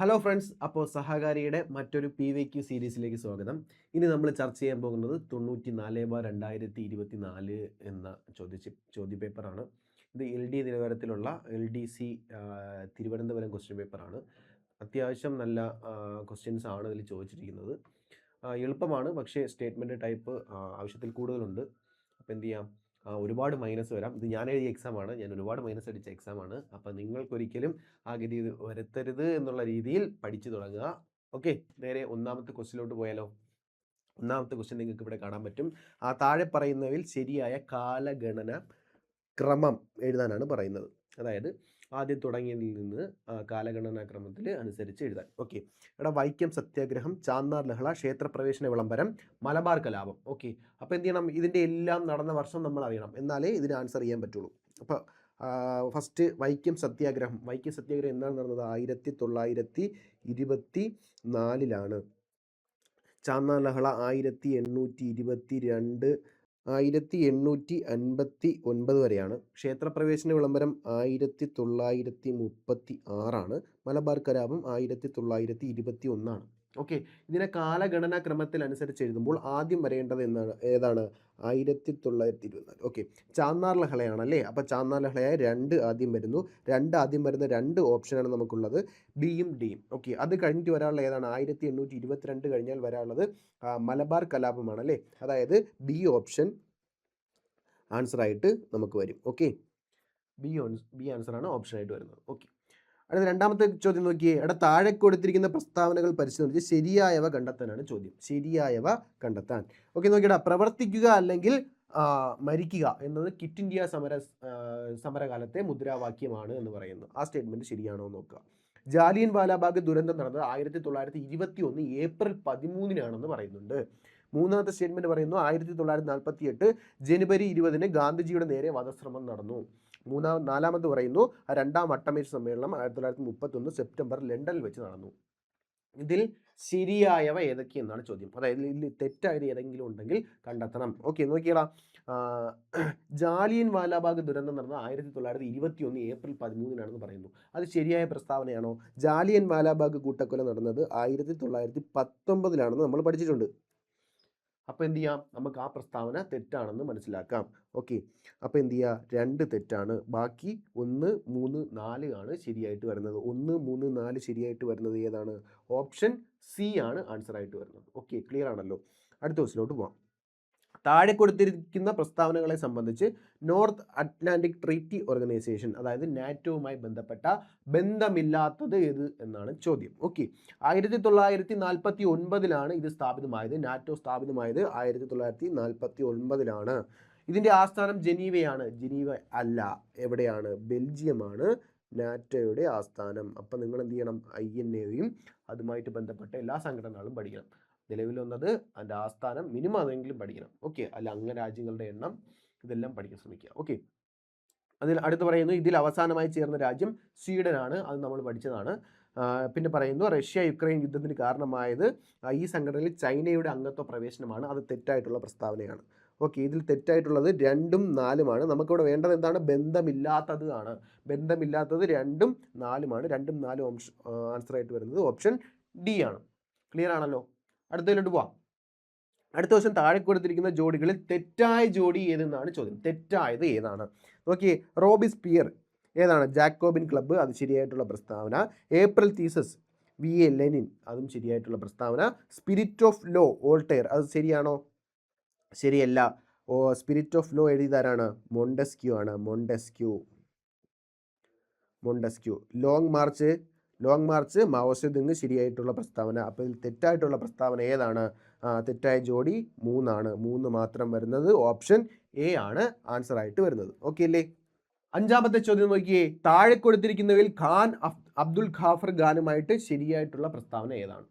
Hello friends, അപ്പോൾ സഹകാരിയുടെ മറ്റൊരു PVQ സീരീസിലേക്ക് സ്വാഗതം. ഇനി നമ്മൾ ചർച്ച ചെയ്യാൻ പോകുന്നത് 94/2024 എന്ന ചോദ്യപേപ്പറാണ്. ഇത് LD നിലവാരത്തിലുള്ള LDC തിരുവനന്തപുരം ക്വസ്റ്റ്യൻ പേപ്പറാണ്. അത്യാവശ്യം നല്ല ക്വസ്റ്റ്യൻസ് ആണ് ഇതിൽ ചോദിച്ചിരിക്കുന്നത്. എളുപ്പമാണ്, പക്ഷേ സ്റ്റേറ്റ്മെൻറ്റ് ടൈപ്പ് ആവശ്യത്തിൽ കൂടുതലുണ്ട്. അപ്പോൾ എന്ത് ചെയ്യാം, ഒരുപാട് മൈനസ് വരാം. ഇത് ഞാൻ എഴുതിയ എക്സാമാണ്, ഞാൻ ഒരുപാട് മൈനസ് അടിച്ച എക്സാമാണ്. അപ്പോൾ നിങ്ങൾക്കൊരിക്കലും ആ ഗതി വരുത്തരുത് എന്നുള്ള രീതിയിൽ പഠിച്ചു തുടങ്ങുക. ഓക്കെ, നേരെ ഒന്നാമത്തെ ക്വസ്റ്റ്യനിലോട്ട് പോയാലോ. ഒന്നാമത്തെ ക്വസ്റ്റ്യൻ നിങ്ങൾക്ക് ഇവിടെ കാണാൻ പറ്റും. താഴെ പറയുന്നവയിൽ ശരിയായ കാലഗണന ക്രമം എഴുതാനാണ് പറയുന്നത്. അതായത് ആദ്യം തുടങ്ങിയതിൽ നിന്ന് കാലഗണനാക്രമത്തിൽ അനുസരിച്ച് എഴുതാൻ. ഓക്കെ, ഇവിടെ വൈക്കം സത്യാഗ്രഹം, ചാന്നാർ ലഹള, ക്ഷേത്രപ്രവേശന വിളംബരം, മലബാർ കലാപം. ഓക്കെ, അപ്പോൾ എന്ത് ചെയ്യണം, ഇതിൻ്റെ എല്ലാം നടന്ന വർഷം നമ്മൾ അറിയണം, എന്നാലേ ഇതിന് ആൻസർ ചെയ്യാൻ പറ്റുള്ളൂ. അപ്പോൾ ഫസ്റ്റ് വൈക്കം സത്യാഗ്രഹം. വൈക്കം സത്യാഗ്രഹം എന്നാണ് നടന്നത്? 1924 ചാന്നാർ ലഹള 1822 1859 വരെയാണ്. ക്ഷേത്രപ്രവേശന വിളംബരം 1936. മലബാർ കലാപം 1921. ഓക്കെ, ഇതിനെ കാലഗണനാ ക്രമത്തിൽ അനുസരിച്ച് എഴുതുമ്പോൾ ആദ്യം വരേണ്ടത് ഏതാണ്? 1924. ഓക്കെ, ചാന്നാർ ലഹളയാണല്ലേ. അപ്പോൾ ചാന്നാർ ലഹളയായ 2 ആദ്യം വരുന്നു. ആദ്യം വരുന്ന 2 ഓപ്ഷനാണ് നമുക്കുള്ളത്, ബിയും ഡിയും. ഓക്കെ, അത് കഴിഞ്ഞിട്ട് വരാനുള്ള ഏതാണ്? 1822 കഴിഞ്ഞാൽ വരാനുള്ളത് മലബാർ കലാപമാണ് അല്ലേ. അതായത് ബി ഓപ്ഷൻ ആൻസറായിട്ട് നമുക്ക് വരും. ഓക്കെ, ബി ആൻസറാണ് ഓപ്ഷനായിട്ട് വരുന്നത്. ഓക്കെ, അടുത്ത രണ്ടാമത്തെ ചോദ്യം നോക്കിയേ. താഴെ കൊടുത്തിരിക്കുന്ന പ്രസ്താവനകൾ പരിശോധിച്ച് ശരിയായവ കണ്ടെത്താനാണ് ചോദ്യം. ശരിയായവ കണ്ടെത്താൻ. ഓക്കെ, നോക്കിയടാ. പ്രവർത്തിക്കുക അല്ലെങ്കിൽ മരിക്കുക എന്നത് ക്വിറ്റ് ഇന്ത്യ സമരകാലത്തെ മുദ്രാവാക്യമാണ് എന്ന് പറയുന്നു. ആ സ്റ്റേറ്റ്മെന്റ് ശരിയാണോ എന്ന് നോക്കുക. ജാലിയൻ വാലാബാഗ് ദുരന്തം നടന്നത് 1921 ഏപ്രിൽ 13 പറയുന്നുണ്ട്. മൂന്നാമത്തെ സ്റ്റേറ്റ്മെന്റ് പറയുന്നു 1948 ജനുവരി 20 ഗാന്ധിജിയുടെ നേരെ വധശ്രമം നടന്നു. നാലാമത് പറയുന്നു രണ്ടാം വട്ടമേശ സമ്മേളനം 1931 സെപ്റ്റംബർ ലണ്ടനിൽ വെച്ച് നടന്നു. ഇതിൽ ശരിയായവ ഏതൊക്കെയെന്നാണ് ചോദ്യം. അതായത് ഇതിൽ തെറ്റായത് ഏതെങ്കിലും ഉണ്ടെങ്കിൽ കണ്ടെത്തണം. ഓക്കെ, നോക്കിയാ. ജാലിയൻ വാലാബാഗ് ദുരന്തം നടന്നത് 1921 ഏപ്രിൽ 13 പറയുന്നു. അത് ശരിയായ പ്രസ്താവനയാണോ? ജാലിയൻ വാലാബാഗ് കൂട്ടക്കൊല നടന്നത് 1919 നമ്മൾ പഠിച്ചിട്ടുണ്ട്. അപ്പോൾ എന്ത് ചെയ്യാം, നമുക്ക് ആ പ്രസ്താവന തെറ്റാണെന്ന് മനസ്സിലാക്കാം. ഓക്കെ, അപ്പോൾ എന്ത് ചെയ്യുക, 2 തെറ്റാണ്, ബാക്കി 1, 3, 4 ആണ് ശരിയായിട്ട് വരുന്നത്. 1, 3, 4 ശരിയായിട്ട് വരുന്നത് ഏതാണ്? ഓപ്ഷൻ സി ആണ് ആൻസറായിട്ട് വരുന്നത്. ഓക്കെ, ക്ലിയർ ആണല്ലോ. അടുത്ത ക്വസ്റ്റിലോട്ട് പോകാം. താഴെ കൊടുത്തിരിക്കുന്ന പ്രസ്താവനകളെ സംബന്ധിച്ച് നോർത്ത് അറ്റ്ലാന്റിക് ട്രീറ്റി ഓർഗനൈസേഷൻ, അതായത് നാറ്റോവുമായി ബന്ധപ്പെട്ട ബന്ധമില്ലാത്തത് ഏത് എന്നാണ് ചോദ്യം. ഓക്കെ, 1949 ഇത് സ്ഥാപിതമായത്. നാറ്റോ സ്ഥാപിതമായത് 1949. ഇതിൻ്റെ ആസ്ഥാനം ജനീവയാണ്. ജനീവ അല്ല, എവിടെയാണ്? ബെൽജിയമാണ് നാറ്റോയുടെ ആസ്ഥാനം. അപ്പം നിങ്ങൾ എന്ത് ചെയ്യണം? INA-യും അതുമായിട്ട് ബന്ധപ്പെട്ട എല്ലാ സംഘടനകളും പഠിക്കണം. നിലവിൽ വന്നത് അതിൻ്റെ ആസ്ഥാനം, മിനിമം അതെങ്കിലും പഠിക്കണം. ഓക്കെ, അല്ല അംഗരാജ്യങ്ങളുടെ എണ്ണം, ഇതെല്ലാം പഠിക്കാൻ ശ്രമിക്കുക. ഓക്കെ, അതിൽ അടുത്ത് പറയുന്നു ഇതിൽ അവസാനമായി ചേർന്ന രാജ്യം സ്വീഡനാണ്. അത് നമ്മൾ പഠിച്ചതാണ്. പിന്നെ പറയുന്നു റഷ്യ യുക്രൈൻ യുദ്ധത്തിന് കാരണമായത് ഈ സംഘടനയിൽ ചൈനയുടെ അംഗത്വ പ്രവേശനമാണ്. അത് തെറ്റായിട്ടുള്ള പ്രസ്താവനയാണ്. ഓക്കെ, ഇതിൽ തെറ്റായിട്ടുള്ളത് 2ഉം 4ഉമാണ്. നമുക്കിവിടെ വേണ്ടത് എന്താണ്? ബന്ധമില്ലാത്തത് ആണ്. ബന്ധമില്ലാത്തത് 2ഉം 4ഉമാണ്. 2ഉം 4ഉം ആൻസറായിട്ട് വരുന്നത് ഓപ്ഷൻ ഡി ആണ്. ക്ലിയർ ആണല്ലോ. അടുത്തതിലോട്ട് പോവാം. അടുത്ത ദിവസം താഴെ കൊടുത്തിരിക്കുന്ന ജോഡികളിൽ തെറ്റായ ജോഡി ഏതെന്നാണ് ചോദ്യം. തെറ്റായത് ഏതാണ്? നോക്കിയേ. റോബിസ്പിയർ ഏതാണ്? ജാക്കോബിൻ ക്ലബ്ബ്, അത് ശരിയായിട്ടുള്ള പ്രസ്താവന. ഏപ്രിൽ തീസസ് VA ലെനിൻ, അതും ശരിയായിട്ടുള്ള പ്രസ്താവന. സ്പിരിറ്റ് ഓഫ് ലോ വോൾട്ടയർ, അത് ശരിയാണോ? ശരിയല്ല. സ്പിരിറ്റ് ഓഫ് ലോ എഴുതിയതാരാണ്? മോണ്ടസ്ക്യൂ ആണ്. മോണ്ടസ്ക്യൂ. ലോങ് മാർച്ച് മാവോസെതുങ്, ശരിയായിട്ടുള്ള പ്രസ്താവന. അപ്പോൾ ഇതിൽ തെറ്റായിട്ടുള്ള പ്രസ്താവന ഏതാണ്? തെറ്റായ ജോഡി 3 ആണ്. 3 മാത്രം വരുന്നത് ഓപ്ഷൻ എ ആണ് ആൻസറായിട്ട് വരുന്നത്. ഓക്കെ അല്ലേ. അഞ്ചാമത്തെ ചോദ്യം നോക്കിയേ. താഴെ കൊടുത്തിരിക്കുന്നവയിൽ ഖാൻ അബ്ദുൽ ഖാഫർ ഖാനുമായിട്ട് ശരിയായിട്ടുള്ള പ്രസ്താവന ഏതാണ്?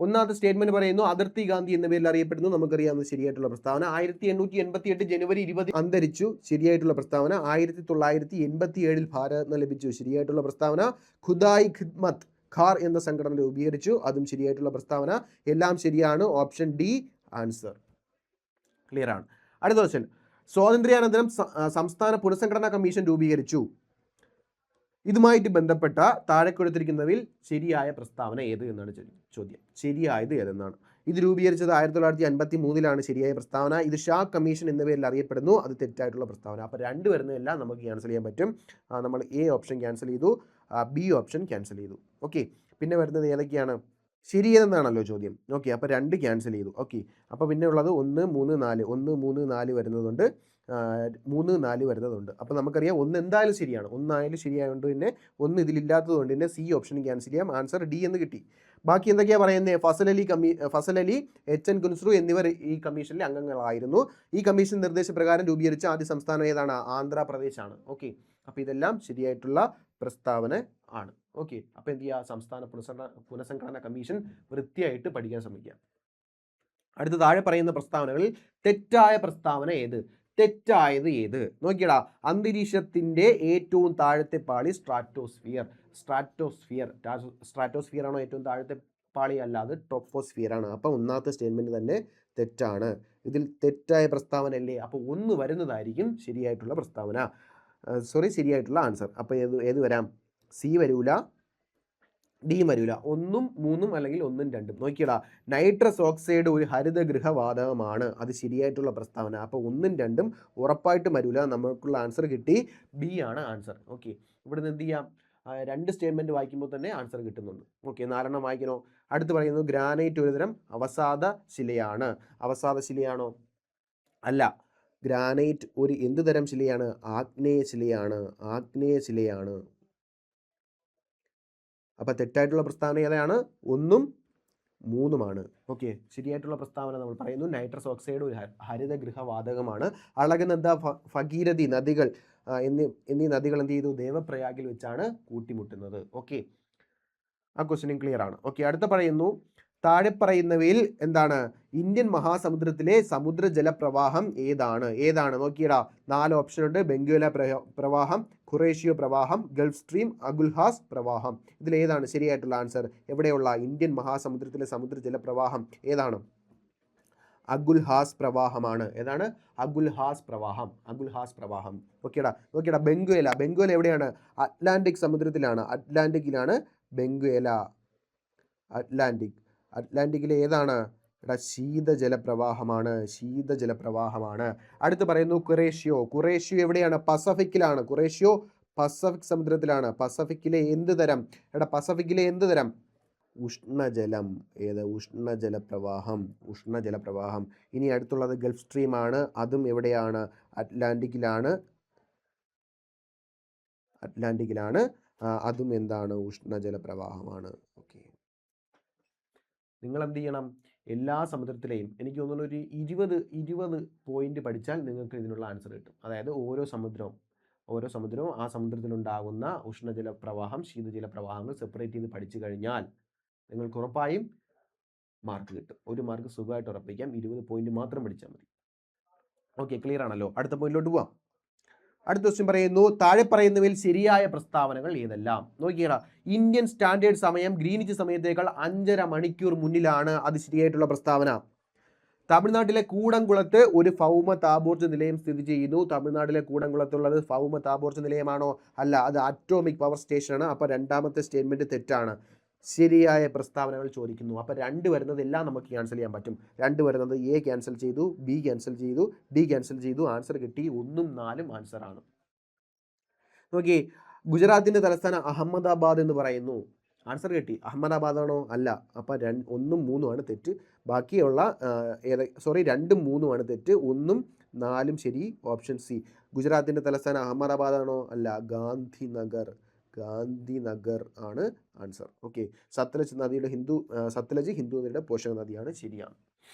ഒന്നാമത്തെ സ്റ്റേറ്റ്മെന്റ് പറയുന്നു അതിർത്തി ഗാന്ധി എന്ന പേരിൽ അറിയപ്പെടുന്നു. നമുക്കറിയാവുന്ന ശരിയായിട്ടുള്ള പ്രസ്താവന. 1888 ജനുവരി 20 അന്തരിച്ചു. ശരിയായിട്ടുള്ള പ്രസ്താവന. 1987 ഭാരതരത്ന ലഭിച്ചു. ശരിയായിട്ടുള്ള പ്രസ്താവന. ഖുദായി ഖിദ്മത്ത് ഖാർ എന്ന സംഘടന രൂപീകരിച്ചു. അതും ശരിയായിട്ടുള്ള പ്രസ്താവന. എല്ലാം ശരിയാണ്. Option D answer. ക്ലിയർ ആണ്. അടുത്ത ക്വസ്റ്റ്യൻ. സ്വാതന്ത്ര്യാനന്തരം സംസ്ഥാന പുനഃസംഘടനാ കമ്മീഷൻ രൂപീകരിച്ചു. ഇതുമായിട്ട് ബന്ധപ്പെട്ട താഴെ കൊടുത്തിരിക്കുന്നവയിൽ ശരിയായ പ്രസ്താവന ഏത് എന്നാണ് ചോദ്യം. ശരിയായത് ഏതെന്നാണ്. ഇത് രൂപീകരിച്ചത് 1953-ലാണ് ശരിയായ പ്രസ്താവന. ഇത് ഷാ കമ്മീഷൻ എന്ന പേരിൽ അറിയപ്പെടുന്നു. അത് തെറ്റായിട്ടുള്ള പ്രസ്താവന. അപ്പോൾ രണ്ട് വരുന്നതെല്ലാം നമുക്ക് ക്യാൻസൽ ചെയ്യാൻ പറ്റും. നമ്മൾ എ ഓപ്ഷൻ ക്യാൻസൽ ചെയ്തു, ബി ഓപ്ഷൻ ക്യാൻസൽ ചെയ്തു. ഓക്കെ, പിന്നെ വരുന്നത് ഏതൊക്കെയാണ്? ശരിയെന്നാണല്ലോ ചോദ്യം. ഓക്കെ, അപ്പോൾ 2 ക്യാൻസൽ ചെയ്തു. ഓക്കെ, അപ്പോൾ പിന്നെ ഉള്ളത് 1, 3, 4 1, 3, 4 വരുന്നതുകൊണ്ട് 3, 4 വരുന്നതുണ്ട്. അപ്പോൾ നമുക്കറിയാം 1 എന്തായാലും ശരിയാണ്. 1 ആയാലും ശരിയായതുകൊണ്ട് പിന്നെ 1 ഇതിലില്ലാത്തത് കൊണ്ട് തന്നെ സി ഓപ്ഷൻ ക്യാൻസൽ ചെയ്യാം. ആൻസർ ഡി എന്ന് കിട്ടി. ബാക്കി എന്തൊക്കെയാണ് പറയുന്നത്? ഫസൽ അലി, എച്ച് എൻ കുൻസ്രു എന്നിവർ ഈ കമ്മീഷനിലെ അംഗങ്ങളായിരുന്നു. ഈ കമ്മീഷൻ നിർദ്ദേശപ്രകാരം രൂപീകരിച്ച ആദ്യ സംസ്ഥാനം ഏതാണ്? ആന്ധ്രാപ്രദേശാണ്. ഓക്കെ, അപ്പോൾ ഇതെല്ലാം ശരിയായിട്ടുള്ള പ്രസ്താവന ആണ്. ഓക്കെ, അപ്പോൾ എന്ത് ചെയ്യുക? സംസ്ഥാന പുനഃസംഘടനാ കമ്മീഷൻ വൃത്തിയായിട്ട് പഠിക്കാൻ ശ്രമിക്കുക. അടുത്ത താഴെ പറയുന്ന പ്രസ്താവനകളിൽ തെറ്റായ പ്രസ്താവന ഏത്? തെറ്റായത് ഏത്? നോക്കിയടാ, അന്തരീക്ഷത്തിന്റെ ഏറ്റവും താഴത്തെ പാളി സ്ട്രാറ്റോസ്ഫിയർ. സ്ട്രാറ്റോസ്ഫിയർ ആണോ ഏറ്റവും താഴത്തെ പാളി? അല്ല, അത് ടോപ്പോസ്ഫിയർ ആണ്. അപ്പോൾ ഒന്നാമത്തെ സ്റ്റേറ്റ്മെന്റ് തന്നെ തെറ്റാണ്. ഇതിൽ തെറ്റായ പ്രസ്താവന അല്ലേ? അപ്പോൾ 1 വരുന്നതായിരിക്കും ശരിയായിട്ടുള്ള പ്രസ്താവന. ശരിയായിട്ടുള്ള ആൻസർ. അപ്പോൾ ഏത് വരാം? സി വരൂല, ഡി വരൂല. 1ഉം 3ഉം അല്ലെങ്കിൽ 1ഉം 2ഉം. നോക്കിയടാ, നൈട്രസ് ഓക്സൈഡ് ഒരു ഹരിതഗൃഹവാതകമാണ്. അത് ശരിയായിട്ടുള്ള പ്രസ്താവന. അപ്പോൾ 1ഉം 2ഉം ഉറപ്പായിട്ടും വരൂല. നമുക്കുള്ള ആൻസർ കിട്ടി, ബി ആണ് ആൻസർ. ഓക്കെ, ഇവിടുന്ന് എന്ത് ചെയ്യാം? 2 സ്റ്റേറ്റ്മെന്റ് വായിക്കുമ്പോൾ തന്നെ ആൻസർ കിട്ടുന്നുണ്ട്. ഓക്കെ, 4 വായിക്കണോ? അടുത്ത് പറയുന്നു, ഗ്രാനൈറ്റ് ഒരുതരം അവസാദ ശിലയാണ്. അവസാദ ശിലയാണോ? അല്ല, ഗ്രാനൈറ്റ് ഒരു എന്ത് തരം ശിലയാണ്? ആഗ്നേയ ശിലയാണ്. ആഗ്നേയ ശിലയാണ്. അപ്പോൾ തെറ്റായിട്ടുള്ള പ്രസ്താവന ഏതാണ്? 1ഉം 3ഉമാണ്. ഓക്കെ, ശരിയായിട്ടുള്ള പ്രസ്താവന നമ്മൾ പറയുന്നു, നൈട്രസ് ഓക്സൈഡ് ഒരു ഹരിതഗൃഹവാതകമാണ്. അളകനന്ദ, ഭഗീരഥി നദികൾ എന്നീ നദികൾ എന്ത് ചെയ്തു? ദേവപ്രയാഗിൽ വെച്ചാണ് കൂട്ടിമുട്ടുന്നത്. ഓക്കെ, ആ ക്വസ്റ്റ്യൻ ക്ലിയർ ആണ്. ഓക്കെ, അടുത്ത പറയുന്നു, താഴെ പറയുന്നവയിൽ എന്താണ്? ഇന്ത്യൻ മഹാസമുദ്രത്തിലെ സമുദ്രജല പ്രവാഹം ഏതാണ്? നോക്കിയടാ, 4 ഓപ്ഷൻ ഉണ്ട്. ബംഗുല പ്രവാഹം, ഖുറേഷ്യോ പ്രവാഹം, ഗൾഫ് സ്ട്രീം, അഗുൽഹാസ് പ്രവാഹം. ഇതിൽ ഏതാണ് ശരിയായിട്ടുള്ള ആൻസർ? എവിടെയുള്ള ഇന്ത്യൻ മഹാസമുദ്രത്തിലെ സമുദ്രജല പ്രവാഹം ഏതാണ്? അഗുൽഹാസ് പ്രവാഹമാണ്. ഏതാണ്? അഗുൽഹാസ് പ്രവാഹം. നോക്കിയടാ, ബംഗുല എവിടെയാണ്? അറ്റ്ലാന്റിക് സമുദ്രത്തിലാണ്. അറ്റ്ലാന്റിക്കിലാണ് ബംഗുല. അറ്റ്ലാന്റിക്കിലെ ഏതാണ്? ശീതജലപ്രവാഹമാണ്. അടുത്ത് പറയുന്നു, ഖുറേഷ്യോ എവിടെയാണ്? പസഫിക്കിലാണ്. ഖുറേഷ്യോ പസഫിക് സമുദ്രത്തിലാണ്. പസഫിക്കിലെ എന്ത് തരം? ഉഷ്ണജലം. ഉഷ്ണജലപ്രവാഹം. ഇനി അടുത്തുള്ളത് ഗൾഫ് സ്ട്രീം ആണ്. അതും എവിടെയാണ്? അറ്റ്ലാന്റിക്കിലാണ്. അതും എന്താണ്? ഉഷ്ണജലപ്രവാഹമാണ്. ഓക്കെ, നിങ്ങൾ എന്ത് ചെയ്യണം? എല്ലാ സമുദ്രത്തിലെയും എനിക്ക് തോന്നുന്നു ഒരു 20 പോയിന്റ് പഠിച്ചാൽ നിങ്ങൾക്ക് ഇതിനുള്ള ആൻസർ കിട്ടും. അതായത് ഓരോ സമുദ്രവും ആ സമുദ്രത്തിലുണ്ടാകുന്ന ഉഷ്ണജല പ്രവാഹം, ശീതജല പ്രവാഹങ്ങൾ സെപ്പറേറ്റ് ചെയ്ത് പഠിച്ചു കഴിഞ്ഞാൽ നിങ്ങൾക്ക് ഉറപ്പായും മാർക്ക് കിട്ടും. 1 മാർക്ക് സുഖമായിട്ട് ഉറപ്പിക്കാം. 20 പോയിന്റ് മാത്രം പഠിച്ചാൽ മതി. ഓക്കെ, ക്ലിയർ ആണല്ലോ? അടുത്ത പോയിന്റിലോട്ട് പോവാം. അടുത്ത ക്വസ്റ്റ്യൻ പറയുന്നു, താഴെ പറയുന്നവയിൽ ശരിയായ പ്രസ്താവനകൾ ഏതെല്ലാം? നോക്കിയടാ, ഇന്ത്യൻ സ്റ്റാൻഡേർഡ് സമയം ഗ്രീനിച്ച് സമയത്തേക്കാൾ 5.5 മണിക്കൂർ മുന്നിലാണ്. അത് ശരിയായിട്ടുള്ള പ്രസ്താവന. തമിഴ്നാട്ടിലെ കൂടംകുളത്ത് ഒരു ഭൗമ താപോർജ്ജ നിലയം സ്ഥിതി ചെയ്യുന്നു. തമിഴ്നാട്ടിലെ കൂടംകുളത്തുള്ളത് ഭൗമ താപോർജ്ജ നിലയമാണോ? അല്ല, അത് അറ്റോമിക് പവർ സ്റ്റേഷനാണ്. അപ്പോൾ രണ്ടാമത്തെ സ്റ്റേറ്റ്മെന്റ് തെറ്റാണ്. ശരിയായ പ്രസ്താവനകൾ ചോദിക്കുന്നു. അപ്പോൾ 2 വരുന്നതെല്ലാം നമുക്ക് ക്യാൻസൽ ചെയ്യാൻ പറ്റും. 2 വരുന്നത് എ ക്യാൻസൽ ചെയ്തു, ബി ക്യാൻസൽ ചെയ്തു, ഡി ക്യാൻസൽ ചെയ്തു. ആൻസർ കിട്ടി 1ഉം 4ഉം ആൻസർ ആണ്. നോക്കി, ഗുജറാത്തിന്റെ തലസ്ഥാനം അഹമ്മദാബാദ് എന്ന് പറയുന്നു. ആൻസർ കിട്ടി. അഹമ്മദാബാദ് ആണോ? അല്ല. അപ്പോൾ 1ഉം 3ഉം ആണ് തെറ്റ്. ബാക്കിയുള്ള 2ഉം 3ഉം ആണ് തെറ്റ്. 1ഉം 4ഉം ശരി. Option C. ഗുജറാത്തിന്റെ തലസ്ഥാനം അഹമ്മദാബാദ് ആണോ? അല്ല, ഗാന്ധിനഗർ ആണ് ആൻസർ. ഓക്കെ, സത്ലജ് ഹിന്ദു നദിയുടെ പോഷക നദിയാണ്. ശരിയാണ്.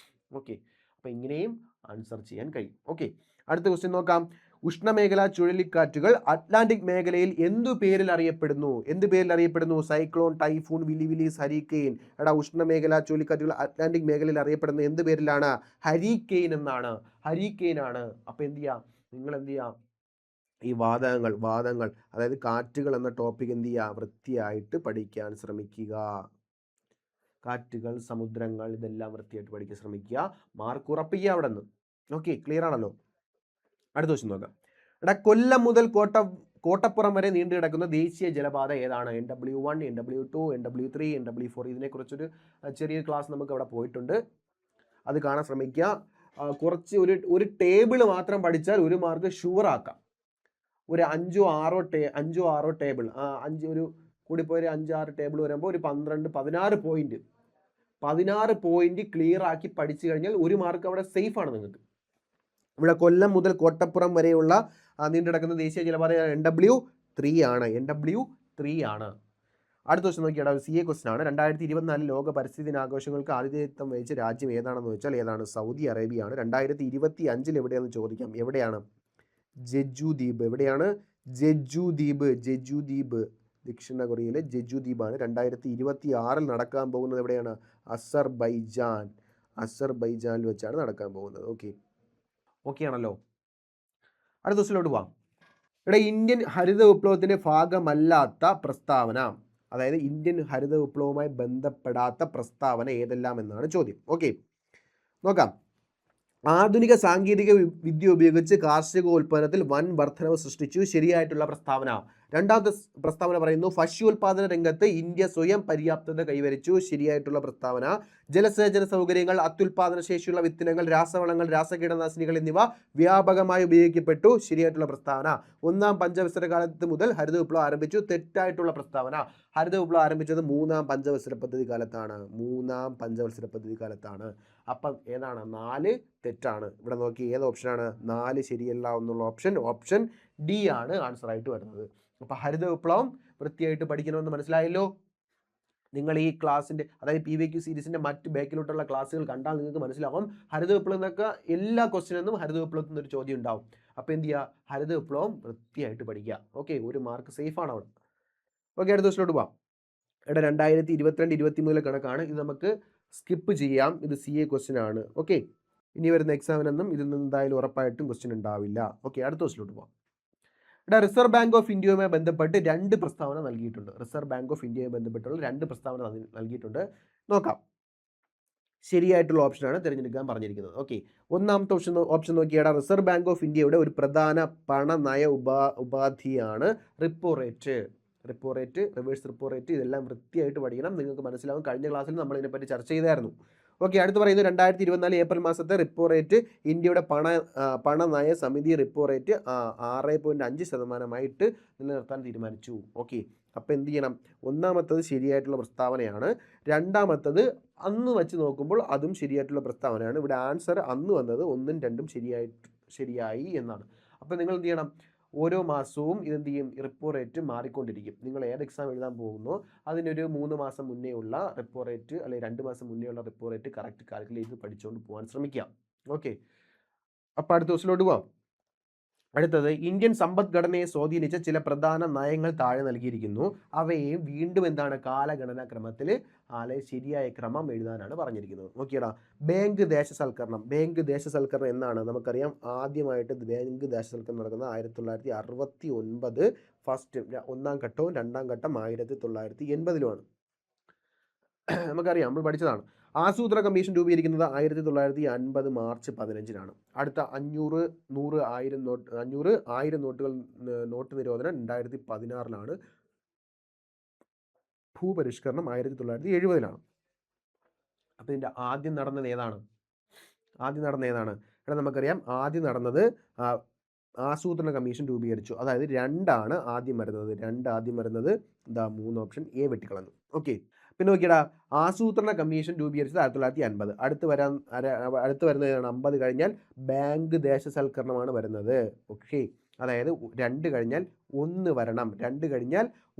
ഓക്കെ, അപ്പോൾ ഇങ്ങനെയും ആൻസർ ചെയ്യാൻ കഴിയും. ഓക്കെ, അടുത്ത ക്വസ്റ്റ്യൻ നോക്കാം. ഉഷ്ണമേഖലാ ചുഴലിക്കാറ്റുകൾ അറ്റ്ലാന്റിക് മേഖലയിൽ എന്തു പേരിൽ അറിയപ്പെടുന്നു? Cyclone, typhoon, willy willies, hurricane. ഉഷ്ണമേഖലാ ചുഴലിക്കാറ്റുകൾ അറ്റ്ലാന്റിക് മേഖലയിൽ അറിയപ്പെടുന്നത് എന്ത് പേരിലാണ്? ഹരിക്കെയിൻ എന്നാണ്. ഹരിക്കെയിനാണ്. അപ്പോൾ നിങ്ങൾ എന്ത് ചെയ്യാം? ഈ വാദങ്ങൾ അതായത് കാറ്റുകൾ എന്ന ടോപ്പിക് എന്ത് ചെയ്യുക? വൃത്തിയായിട്ട് പഠിക്കാൻ ശ്രമിക്കുക. കാറ്റുകൾ, സമുദ്രങ്ങൾ, ഇതെല്ലാം വൃത്തിയായിട്ട് പഠിക്കാൻ ശ്രമിക്കുക. മാർക്ക് ഉറപ്പിക്കുക അവിടെ നിന്ന്. ഓക്കെ, ക്ലിയർ ആണല്ലോ? അടുത്ത ക്വസ്റ്റ്യൻ നോക്കാം. കൊല്ലം മുതൽ കോട്ടപ്പുറം വരെ നീണ്ടു കിടക്കുന്ന ദേശീയ ജലപാത ഏതാണ്? NW1, NW2, NW3, NW4. ഇതിനെക്കുറിച്ചൊരു ചെറിയൊരു ക്ലാസ് നമുക്ക് അവിടെ പോയിട്ടുണ്ട്, അത് കാണാൻ ശ്രമിക്കുക. കുറച്ച് ഒരു ടേബിൾ മാത്രം പഠിച്ചാൽ 1 മാർക്ക് ഷുവർ ആക്കാം. ഒരു 5 6 ടേബിൾ, ഒരു കൂടിപ്പോയി 5 6 ടേബിൾ വരുമ്പോൾ ഒരു 12 16 പോയിന്റ് ക്ലിയർ ആക്കി പഠിച്ചു കഴിഞ്ഞാൽ 1 മാർക്ക് അവിടെ സേഫ് ആണ് നിങ്ങൾക്ക്. ഇവിടെ കൊല്ലം മുതൽ കോട്ടപ്പുറം വരെയുള്ള നീണ്ടു കിടക്കുന്ന ദേശീയ ജലപാത NW3 ആണ്. NW3 ആണ്. അടുത്ത ക്വസ്റ്റൻ നോക്കിയാൽ CA ക്വസ്റ്റൻ ആണ്. 2024 ലോക പരിസ്ഥിതി ദിനാഘോഷങ്ങൾക്ക് ആതിഥേയത്വം വഹിച്ച രാജ്യം ഏതാണെന്ന് ചോദിച്ചാൽ ഏതാണ്? സൗദി അറേബ്യയാണ്. 2025 എവിടെയാണെന്ന് ചോദിക്കാം. എവിടെയാണ്? ജെജു ദ്വീപ്. എവിടെയാണ്? ജെജു ദ്വീപ്. ദക്ഷിണ കൊറിയയിലെ ജെജു ദ്വീപാണ്. 2026 നടക്കാൻ പോകുന്നത് എവിടെയാണ്? അസർബൈജാനിൽ വെച്ചാണ് നടക്കാൻ പോകുന്നത്. ഓക്കെ ആണല്ലോ. അടുത്ത ക്വസ്റ്റ്യനിലോട്ട് പോവാം. ഇവിടെ ഇന്ത്യൻ ഹരിത വിപ്ലവത്തിന്റെ ഭാഗമല്ലാത്ത പ്രസ്താവന, അതായത് ഇന്ത്യൻ ഹരിത വിപ്ലവവുമായി ബന്ധപ്പെടാത്ത പ്രസ്താവന ഏതെല്ലാം എന്നാണ് ചോദ്യം. നോക്കാം. ആധുനിക സാങ്കേതിക വിദ്യ ഉപയോഗിച്ച് കാർഷികോൽപ്പന്നത്തിൽ വൻ വർധനവ് സൃഷ്ടിച്ചു. ശരിയായിട്ടുള്ള പ്രസ്താവന. രണ്ടാമത്തെ പ്രസ്താവന പറയുന്നു ഭക്ഷ്യോൽപാദന രംഗത്ത് ഇന്ത്യ സ്വയം പര്യാപ്തത കൈവരിച്ചു. ശരിയായിട്ടുള്ള പ്രസ്താവന. ജലസേചന സൗകര്യങ്ങൾ, അത്യുൽപാദന ശേഷിയുള്ള വിത്തിനങ്ങൾ, രാസവളങ്ങൾ, രാസകീടനാശിനികൾ എന്നിവ വ്യാപകമായി ഉപയോഗിക്കപ്പെട്ടു. ശരിയായിട്ടുള്ള പ്രസ്താവന. 1ാം പഞ്ചവത്സര കാലത്ത് മുതൽ ഹരിത വിപ്ലവം ആരംഭിച്ചു. തെറ്റായിട്ടുള്ള പ്രസ്താവന. ഹരിത വിപ്ലവം ആരംഭിച്ചത് 3ാം പഞ്ചവത്സര പദ്ധതി കാലത്താണ്. അപ്പം ഏതാണ്? 4 തെറ്റാണ്. ഇവിടെ നോക്കി ഏത് ഓപ്ഷനാണ്? 4 ശരിയല്ല എന്നുള്ള ഓപ്ഷൻ ഡി ആണ് ആൻസർ ആയിട്ട് വരുന്നത്. അപ്പം ഹരിത വിപ്ലവം വൃത്തിയായിട്ട് പഠിക്കണമെന്ന് മനസ്സിലായല്ലോ. നിങ്ങൾ ഈ ക്ലാസ്സിൻ്റെ, അതായത് PVQ സീരീസിൻ്റെ മറ്റ് ബാക്കിലോട്ടുള്ള ക്ലാസ്സുകൾ കണ്ടാൽ നിങ്ങൾക്ക് മനസ്സിലാവും ഹരിത വിപ്ലവം എന്നൊക്കെ എല്ലാ ക്വസ്റ്റ്യനും ഹരിത വിപ്ലവത്തിൽ നിന്നൊരു ചോദ്യം ഉണ്ടാവും. അപ്പോൾ എന്ത് ചെയ്യുക? ഹരിത വിപ്ലവം വൃത്തിയായിട്ട് പഠിക്കുക. 1 മാർക്ക് സേഫാണ് അവിടെ. അടുത്ത ക്വസ്റ്റ്യനിലോട്ട് പോവാം. ഇവിടെ 2022-23 കണക്കാണ്. ഇത് നമുക്ക് സ്കിപ്പ് ചെയ്യാം. ഇത് CA ക്വസ്റ്റ്യൻ ആണ്. ഇനി വരുന്ന എക്സാമിനൊന്നും ഇതിൽ നിന്ന് എന്തായാലും ഉറപ്പായിട്ടും ക്വസ്റ്റ്യൻ ഉണ്ടാവില്ല. അടുത്ത ക്വസ്റ്റ്യനിലോട്ട് പോവാം. ഇവിടെ റിസർവ് ബാങ്ക് ഓഫ് ഇന്ത്യയുമായി ബന്ധപ്പെട്ട് 2 പ്രസ്താവന നൽകിയിട്ടുണ്ട്. റിസർവ് ബാങ്ക് ഓഫ് ഇന്ത്യയുമായി ബന്ധപ്പെട്ടുള്ള 2 പ്രസ്താവന നൽകിയിട്ടുണ്ട്. നോക്കാം. ശരിയായിട്ടുള്ള ഓപ്ഷനാണ് തിരഞ്ഞെടുക്കാൻ പറഞ്ഞിരിക്കുന്നത്. ഒന്നാമത്തെ ഓപ്ഷൻ നോക്കിയാൽ റിസർവ് ബാങ്ക് ഓഫ് ഇന്ത്യയുടെ ഒരു പ്രധാന പണനയ ഉപാധിയാണ് repo rate, reverse repo rate. ഇതെല്ലാം വൃത്തിയായിട്ട് പഠിക്കണം. നിങ്ങൾക്ക് മനസ്സിലാവും. കഴിഞ്ഞ ക്ലാസ്സിൽ നമ്മൾ ഇതിനെപ്പറ്റി ചർച്ച ചെയ്തായിരുന്നു. അടുത്ത് പറയുന്നത് 2024 ഏപ്രിൽ മാസത്തെ റിപ്പോ റേറ്റ് ഇന്ത്യയുടെ പണനയ സമിതി റിപ്പോ റേറ്റ് 6.5% നിലനിർത്താൻ തീരുമാനിച്ചു. അപ്പോൾ എന്ത് ചെയ്യണം? ഒന്നാമത്തത് ശരിയായിട്ടുള്ള പ്രസ്താവനയാണ്. രണ്ടാമത്തത് അന്ന് വെച്ച് നോക്കുമ്പോൾ അതും ശരിയായിട്ടുള്ള പ്രസ്താവനയാണ്. ഇവിടെ ആൻസർ അന്ന് വന്നത് 1ഉം 2ഉം ശരിയായി എന്നാണ്. അപ്പോൾ നിങ്ങൾ എന്ത് ചെയ്യണം? ഓരോ മാസവും ഇതെന്ത് ചെയ്യും? റിപ്പോ റേറ്റ് മാറിക്കൊണ്ടിരിക്കും. നിങ്ങൾ ഏത് എക്സാം എഴുതാൻ പോകുന്നു അതിനൊരു 3 മാസം മുന്നേ ഉള്ള റിപ്പോ റേറ്റ് അല്ലെങ്കിൽ 2 മാസം മുന്നേ ഉള്ള റിപ്പോ റേറ്റ് കറക്റ്റ് കാൽക്കുലേറ്റ് ചെയ്ത് പഠിച്ചുകൊണ്ട് പോകാൻ ശ്രമിക്കാം. അപ്പോൾ അടുത്ത ക്വസ്റ്റ്യനിലോട്ട് പോവാം. അടുത്തത് ഇന്ത്യൻ സമ്പദ്ഘടനയെ സ്വാധീനിച്ച ചില പ്രധാന നയങ്ങൾ താഴെ നൽകിയിരിക്കുന്നു. അവയെ വീണ്ടും എന്താണ്? കാലഗണനാ ക്രമത്തിൽ ശരിയായ ക്രമം എഴുതാനാണ് പറഞ്ഞിരിക്കുന്നത്. ബാങ്ക് ദേശസൽക്കരണം എന്നാണ് നമുക്കറിയാം. ആദ്യമായിട്ട് ബാങ്ക് ദേശസൽക്കരണം നടക്കുന്നത് 1969 ഫസ്റ്റ് 1ാം ഘട്ടവും 2ാം ഘട്ടം 1980-ലുമാണ്. നമുക്കറിയാം, നമ്മൾ പഠിച്ചതാണ്. ആസൂത്രണ കമ്മീഷൻ രൂപീകരിക്കുന്നത് 1950 മാർച്ച് 15-നാണ്. അടുത്ത 500, 100, 1000 നോട്ടുകൾ നോട്ട് നിരോധനം 2016-ലാണ്. ഭൂപരിഷ്കരണം 1970-ലാണ്. അപ്പോൾ ഇതിൻ്റെ ആദ്യം നടന്നത് ഏതാണ്? ഇവിടെ നമുക്കറിയാം ആദ്യം നടന്നത് ആസൂത്രണ കമ്മീഷൻ രൂപീകരിച്ചു. അതായത് 2 ആദ്യം വരുന്നത്. 3 ഓപ്ഷൻ എ വെട്ടിക്കളഞ്ഞു. പിന്നെ നോക്കിയടാ, ആസൂത്രണ കമ്മീഷൻ രൂപീകരിച്ചത് 1950. അടുത്ത് വരുന്നത് 50 കഴിഞ്ഞാൽ ബാങ്ക് ദേശസൽക്കരണമാണ് വരുന്നത്. അതായത് 2 കഴിഞ്ഞാൽ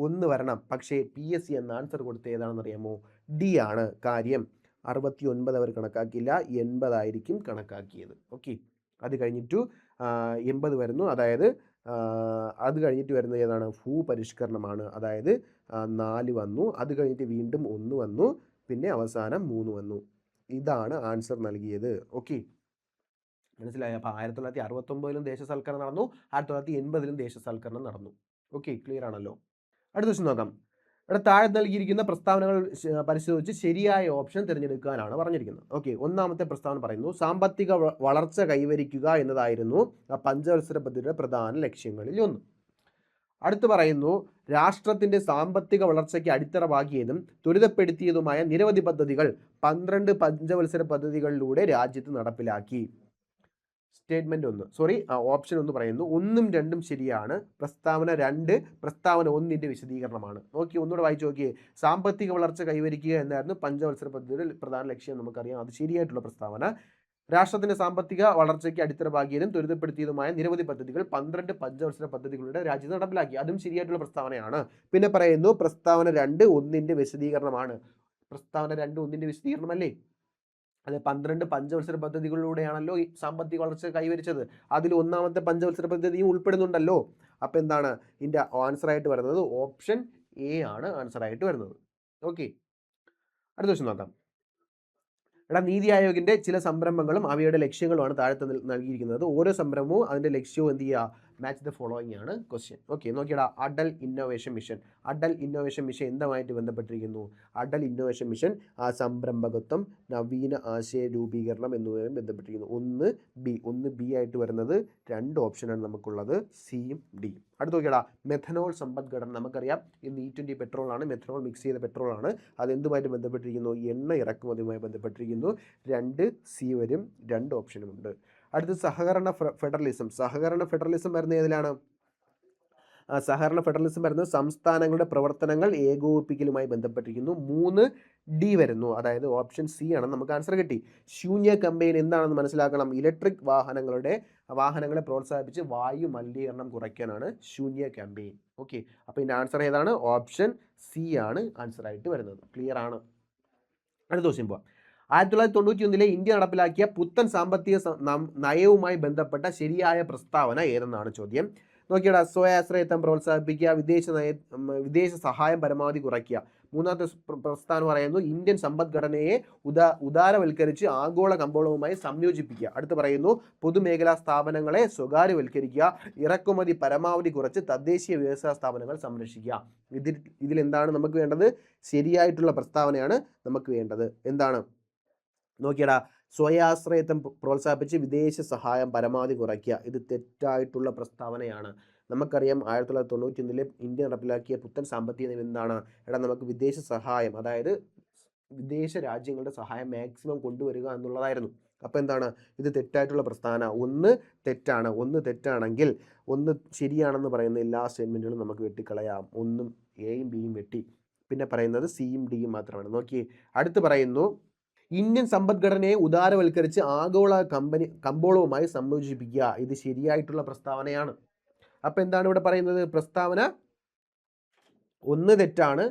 1 വരണം. പക്ഷേ PSC എന്ന ആൻസർ കൊടുത്ത ഏതാണെന്ന് അറിയാമോ? ഡി ആണ്. കാര്യം 69 അവർ കണക്കാക്കില്ല, 80 ആയിരിക്കും കണക്കാക്കിയത്. അത് കഴിഞ്ഞിട്ട് 80 വരുന്നു. അതായത് അത് കഴിഞ്ഞിട്ട് വരുന്നത് ഏതാണ്? ഭൂപരിഷ്കരണമാണ്. അതായത് 4 വന്നു. അത് കഴിഞ്ഞിട്ട് വീണ്ടും 1 വന്നു. പിന്നെ അവസാനം 3 വന്നു. ഇതാണ് ആൻസർ നൽകിയത്. മനസ്സിലായോ? അപ്പോൾ 1969-ലും ദേശസൽക്കരണം നടന്നു, 1980-ലും ദേശസൽക്കരണം നടന്നു. ക്ലിയർ ആണല്ലോ. അടുത്ത ക്വസ്റ്റ്യൻ നോക്കാം. ഇവിടെ താഴെ നൽകിയിരിക്കുന്ന പ്രസ്താവനകൾ പരിശോധിച്ച് ശരിയായ ഓപ്ഷൻ തിരഞ്ഞെടുക്കാനാണ് പറഞ്ഞിരിക്കുന്നത്. ഒന്നാമത്തെ പ്രസ്താവന പറയുന്നു സാമ്പത്തിക വളർച്ച കൈവരിക്കുക എന്നതായിരുന്നു പഞ്ചവത്സര പദ്ധതിയുടെ പ്രധാന ലക്ഷ്യങ്ങളിൽ ഒന്ന്. അടുത്ത് പറയുന്നു, രാഷ്ട്രത്തിന്റെ സാമ്പത്തിക വളർച്ചയ്ക്ക് അടിത്തറ പാകിയതും ത്വരിതപ്പെടുത്തിയതുമായ നിരവധി പദ്ധതികൾ 12 പഞ്ചവത്സര പദ്ധതികളിലൂടെ രാജ്യത്ത് നടപ്പിലാക്കി. സ്റ്റേറ്റ്മെന്റ് 1 ഓപ്ഷൻ 1 പറയുന്നു ഒന്നും രണ്ടും ശരിയാണ്. പ്രസ്താവന 2 പ്രസ്താവന 1ന്റെ വിശദീകരണമാണ്. നോക്കി ഒന്നുകൂടെ വായിച്ചു നോക്കിയേ. സാമ്പത്തിക വളർച്ച കൈവരിക്കുക എന്നായിരുന്നു പഞ്ചവത്സര പദ്ധതിയുടെ പ്രധാന ലക്ഷ്യം, നമുക്കറിയാം. അത് ശരിയായിട്ടുള്ള പ്രസ്താവന. രാഷ്ട്രത്തിന്റെ സാമ്പത്തിക വളർച്ചയ്ക്ക് അടിത്തറ പാകിയതും ത്വരിതപ്പെടുത്തിയതുമായ നിരവധി പദ്ധതികൾ 12 പഞ്ചവത്സര പദ്ധതികളുടെ രാജ്യത്ത് നടപ്പിലാക്കി. അതും ശരിയായിട്ടുള്ള പ്രസ്താവനയാണ്. പിന്നെ പറയുന്നു പ്രസ്താവന 2 1ന്റെ വിശദീകരണമാണ്. പ്രസ്താവന 2 1ന്റെ വിശദീകരണമല്ലേ? അത് 12 പഞ്ചവത്സര പദ്ധതികളിലൂടെയാണല്ലോ ഈ സാമ്പത്തിക വളർച്ച കൈവരിച്ചത്. അതിൽ ഒന്നാമത്തെ പഞ്ചവത്സര പദ്ധതിയും ഉൾപ്പെടുന്നുണ്ടല്ലോ. അപ്പോൾ എന്താണ് ഇതിൻ്റെ ആൻസർ ആയിട്ട് വരുന്നത്? ഓപ്ഷൻ എ ആണ് ആൻസർ ആയിട്ട് വരുന്നത്. ഓക്കെ, അടുത്ത ക്വസ്റ്റ്യൻ നോക്കാം. നീതി ആയോഗിന്റെ ചില സംരംഭങ്ങളും അവയുടെ ലക്ഷ്യങ്ങളുമാണ് താഴത്തെ നൽകിയിരിക്കുന്നത്. ഓരോ സംരംഭവും അതിന്റെ ലക്ഷ്യവും എന്ത് ചെയ്യുക? മാച്ച് ദ ഫോളോയിങ് ആണ് ക്വസ്റ്റ്യൻ. ഓക്കെ, നോക്കിയടാ. Atal innovation mission. Atal innovation mission എന്തുമായിട്ട് ബന്ധപ്പെട്ടിരിക്കുന്നു? അടൽ ഇന്നോവേഷൻ മിഷൻ സംരംഭകത്വം, നവീന ആശയ രൂപീകരണം എന്നിവയും ബന്ധപ്പെട്ടിരിക്കുന്നു. 1 ബി ആയിട്ട് വരുന്നത് 2 ഓപ്ഷനാണ് നമുക്കുള്ളത്, സിയും ഡിയും. അടുത്ത് നോക്കിയടാ. മെഥനോൾ സമ്പദ്ഘടന. നമുക്കറിയാം ഇന്ന് E20 പെട്രോളാണ്, മെഥനോൾ മിക്സ് ചെയ്ത പെട്രോളാണ്. അതെന്തുമായിട്ട് ബന്ധപ്പെട്ടിരിക്കുന്നു? എണ്ണ ഇറക്കുമതിയുമായി ബന്ധപ്പെട്ടിരിക്കുന്നു. 2 സി വരും, 2 ഓപ്ഷനുമുണ്ട്. അടുത്ത് സഹകരണ ഫെഡറലിസം. സഹകരണ ഫെഡറലിസം വരുന്ന ഏതിലാണ്? സഹകരണ ഫെഡറലിസം വരുന്നത് സംസ്ഥാനങ്ങളുടെ പ്രവർത്തനങ്ങൾ ഏകോപിപ്പിക്കലുമായി ബന്ധപ്പെട്ടിരിക്കുന്നു. 3 ഡി വരുന്നു, അതായത് ഓപ്ഷൻ സി ആണ് നമുക്ക് ആൻസർ കിട്ടി. ശൂന്യ കമ്പയിൻ എന്താണെന്ന് മനസ്സിലാക്കണം. ഇലക്ട്രിക് വാഹനങ്ങളെ പ്രോത്സാഹിപ്പിച്ച് വായു മലിനീകരണം കുറയ്ക്കാനാണ് ശൂന്യ ക്യാമ്പയിൻ. ഓക്കെ, അപ്പോൾ ഇതിൻ്റെ ആൻസർ ഏതാണ്? ഓപ്ഷൻ സി ആണ് ആൻസർ ആയിട്ട് വരുന്നത്. ക്ലിയർ ആണ്? അടുത്ത ക്വസ്റ്റ്യൻ പോവാം. 1991 ഇന്ത്യ നടപ്പിലാക്കിയ പുത്തൻ സാമ്പത്തിക നയവുമായി ബന്ധപ്പെട്ട ശരിയായ പ്രസ്താവന ഏതെന്നാണ് ചോദ്യം. നോക്കിയടാ. സ്വയാശ്രയത്വം പ്രോത്സാഹിപ്പിക്കുക, വിദേശ സഹായം പരമാവധി കുറയ്ക്കുക. മൂന്നാമത്തെ പ്രസ്താവന പറയുന്നു ഇന്ത്യൻ സമ്പദ്ഘടനയെ ഉദാരവൽക്കരിച്ച് ആഗോള കമ്പോളവുമായി സംയോജിപ്പിക്കുക. അടുത്ത് പറയുന്നു പൊതുമേഖലാ സ്ഥാപനങ്ങളെ സ്വകാര്യവൽക്കരിക്കുക, ഇറക്കുമതി പരമാവധി കുറച്ച് തദ്ദേശീയ വ്യവസായ സ്ഥാപനങ്ങൾ സംരക്ഷിക്കുക. ഇതിൽ എന്താണ് നമുക്ക് വേണ്ടത്? ശരിയായിട്ടുള്ള പ്രസ്താവനയാണ് നമുക്ക് വേണ്ടത്. എന്താണ്? നോക്കിയടാ. സ്വയാശ്രയത്വം പ്രോത്സാഹിപ്പിച്ച് വിദേശ സഹായം പരമാവധി കുറയ്ക്കുക. ഇത് തെറ്റായിട്ടുള്ള പ്രസ്താവനയാണ്. നമുക്കറിയാം 1991 ഇന്ത്യ നടപ്പിലാക്കിയ പുത്തൻ സാമ്പത്തിക നയം എന്താണ്? നമുക്ക് വിദേശ സഹായം, അതായത് വിദേശ രാജ്യങ്ങളുടെ സഹായം മാക്സിമം കൊണ്ടുവരിക എന്നുള്ളതായിരുന്നു. അപ്പോൾ എന്താണ്? ഇത് തെറ്റായിട്ടുള്ള പ്രസ്താവന. 1 തെറ്റാണ്. 1 തെറ്റാണെങ്കിൽ 1 ശരിയാണെന്ന് പറയുന്ന എല്ലാ സ്റ്റേറ്റ്മെൻറ്റുകളും നമുക്ക് വെട്ടിക്കളയാം. 1ഉം എയും ബിയും വെട്ടി, പിന്നെ പറയുന്നത് സിയും ഡിയും മാത്രമാണ്. നോക്കി. അടുത്ത് പറയുന്നു ഇന്ത്യൻ സമ്പദ്ഘടനയെ ഉദാരവൽക്കരിച്ച് ആഗോള കമ്പോളവുമായി സംയോജിപ്പിക്കുക. ഇത് ശരിയായിട്ടുള്ള പ്രസ്താവനയാണ്. അപ്പോൾ എന്താണ് ഇവിടെ പറയുന്നത്? പ്രസ്താവന 1 തെറ്റാണ്,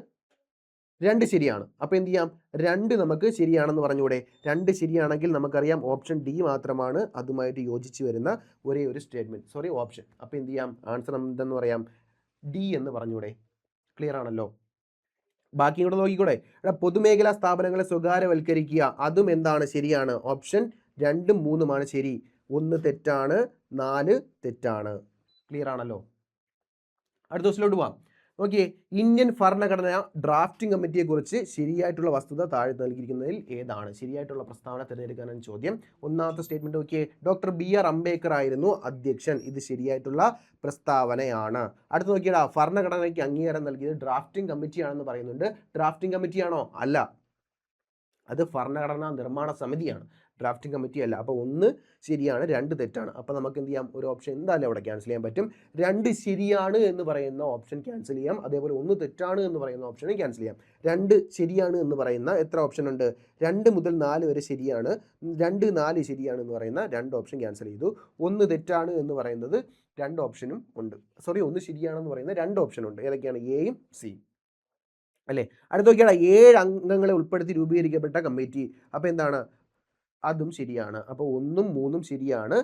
2 ശരിയാണ്. അപ്പോൾ എന്ത് ചെയ്യാം? 2 നമുക്ക് ശരിയാണെന്ന് പറഞ്ഞൂടെ? 2 ശരിയാണെങ്കിൽ നമുക്കറിയാം ഓപ്ഷൻ ഡി മാത്രമാണ് അതുമായിട്ട് യോജിച്ച് വരുന്ന ഒരേ ഒരു സ്റ്റേറ്റ്മെൻറ്റ്, ഓപ്ഷൻ. അപ്പോൾ എന്ത് ചെയ്യാം? ആൻസർ എന്തെന്ന് പറയാം? ഡി എന്ന് പറഞ്ഞൂടെ? ക്ലിയർ ആണല്ലോ? ബാക്കി കൂടെ നോക്കിക്കൂടെ? പൊതുമേഖലാ സ്ഥാപനങ്ങളെ സ്വകാര്യവൽക്കരിക്കുക, അതും എന്താണ്? ശരിയാണ്. ഓപ്ഷൻ 2ഉം 3ഉമാണ് ശരി. 1 തെറ്റാണ്, 4 തെറ്റാണ്. ക്ലിയർ ആണല്ലോ? അടുത്ത ദിവസത്തിലോട്ട് പോവാം. നോക്കിയേ. ഇന്ത്യൻ ഭരണഘടന ഡ്രാഫ്റ്റിംഗ് കമ്മിറ്റിയെ കുറിച്ച് ശരിയായിട്ടുള്ള വസ്തുത താഴെ നൽകിയിരിക്കുന്നതിൽ ഏതാണ്? ശരിയായിട്ടുള്ള പ്രസ്താവന തിരഞ്ഞെടുക്കാനാണ് ചോദ്യം. ഒന്നാമത്തെ സ്റ്റേറ്റ്മെന്റ് നോക്കിയേ. ഡോക്ടർ BR അംബേദ്കർ ആയിരുന്നു അധ്യക്ഷൻ. ഇത് ശരിയായിട്ടുള്ള പ്രസ്താവനയാണ്. അടുത്ത് നോക്കിയടാ. ഭരണഘടനയ്ക്ക് അംഗീകാരം നൽകിയത് ഡ്രാഫ്റ്റിംഗ് കമ്മിറ്റിയാണെന്ന് പറയുന്നുണ്ട്. ഡ്രാഫ്റ്റിംഗ് കമ്മിറ്റിയാണോ? അല്ല, അത് ഭരണഘടനാ നിർമ്മാണ സമിതിയാണ്, ഡ്രാഫ്റ്റിംഗ് കമ്മിറ്റി അല്ല. അപ്പോൾ 1 ശരിയാണ്, 2 തെറ്റാണ്. അപ്പോൾ നമുക്ക് എന്ത് ചെയ്യാം? ഒരു ഓപ്ഷൻ എന്തായാലും അവിടെ ക്യാൻസൽ ചെയ്യാൻ പറ്റും. 2 ശരിയാണ് എന്ന് പറയുന്ന ഓപ്ഷൻ ക്യാൻസൽ ചെയ്യാം. അതേപോലെ 1 തെറ്റാണ് എന്ന് പറയുന്ന ഓപ്ഷനും ക്യാൻസൽ ചെയ്യാം. 2 ശരിയാണ് എന്ന് പറയുന്ന എത്ര ഓപ്ഷൻ ഉണ്ട്? 2 മുതൽ 4 വരെ ശരിയാണ്. 2, 4 ശരിയാണ് എന്ന് പറയുന്ന 2 ഓപ്ഷൻ ക്യാൻസൽ ചെയ്തു. 1 തെറ്റാണ് എന്ന് പറയുന്നത് 2 ഓപ്ഷനും ഉണ്ട്. 1 ശരിയാണെന്ന് പറയുന്ന 2 ഓപ്ഷൻ ഉണ്ട്. ഏതൊക്കെയാണ്? എയും സിയും അല്ലേ? അടുത്ത് നോക്കിയാൽ 7 അംഗങ്ങളെ ഉൾപ്പെടുത്തി രൂപീകരിക്കപ്പെട്ട കമ്മിറ്റി. അപ്പോൾ എന്താണ്? അതും ശരിയാണ്. അപ്പോൾ 1ഉം 3ഉം ശരിയാണ്.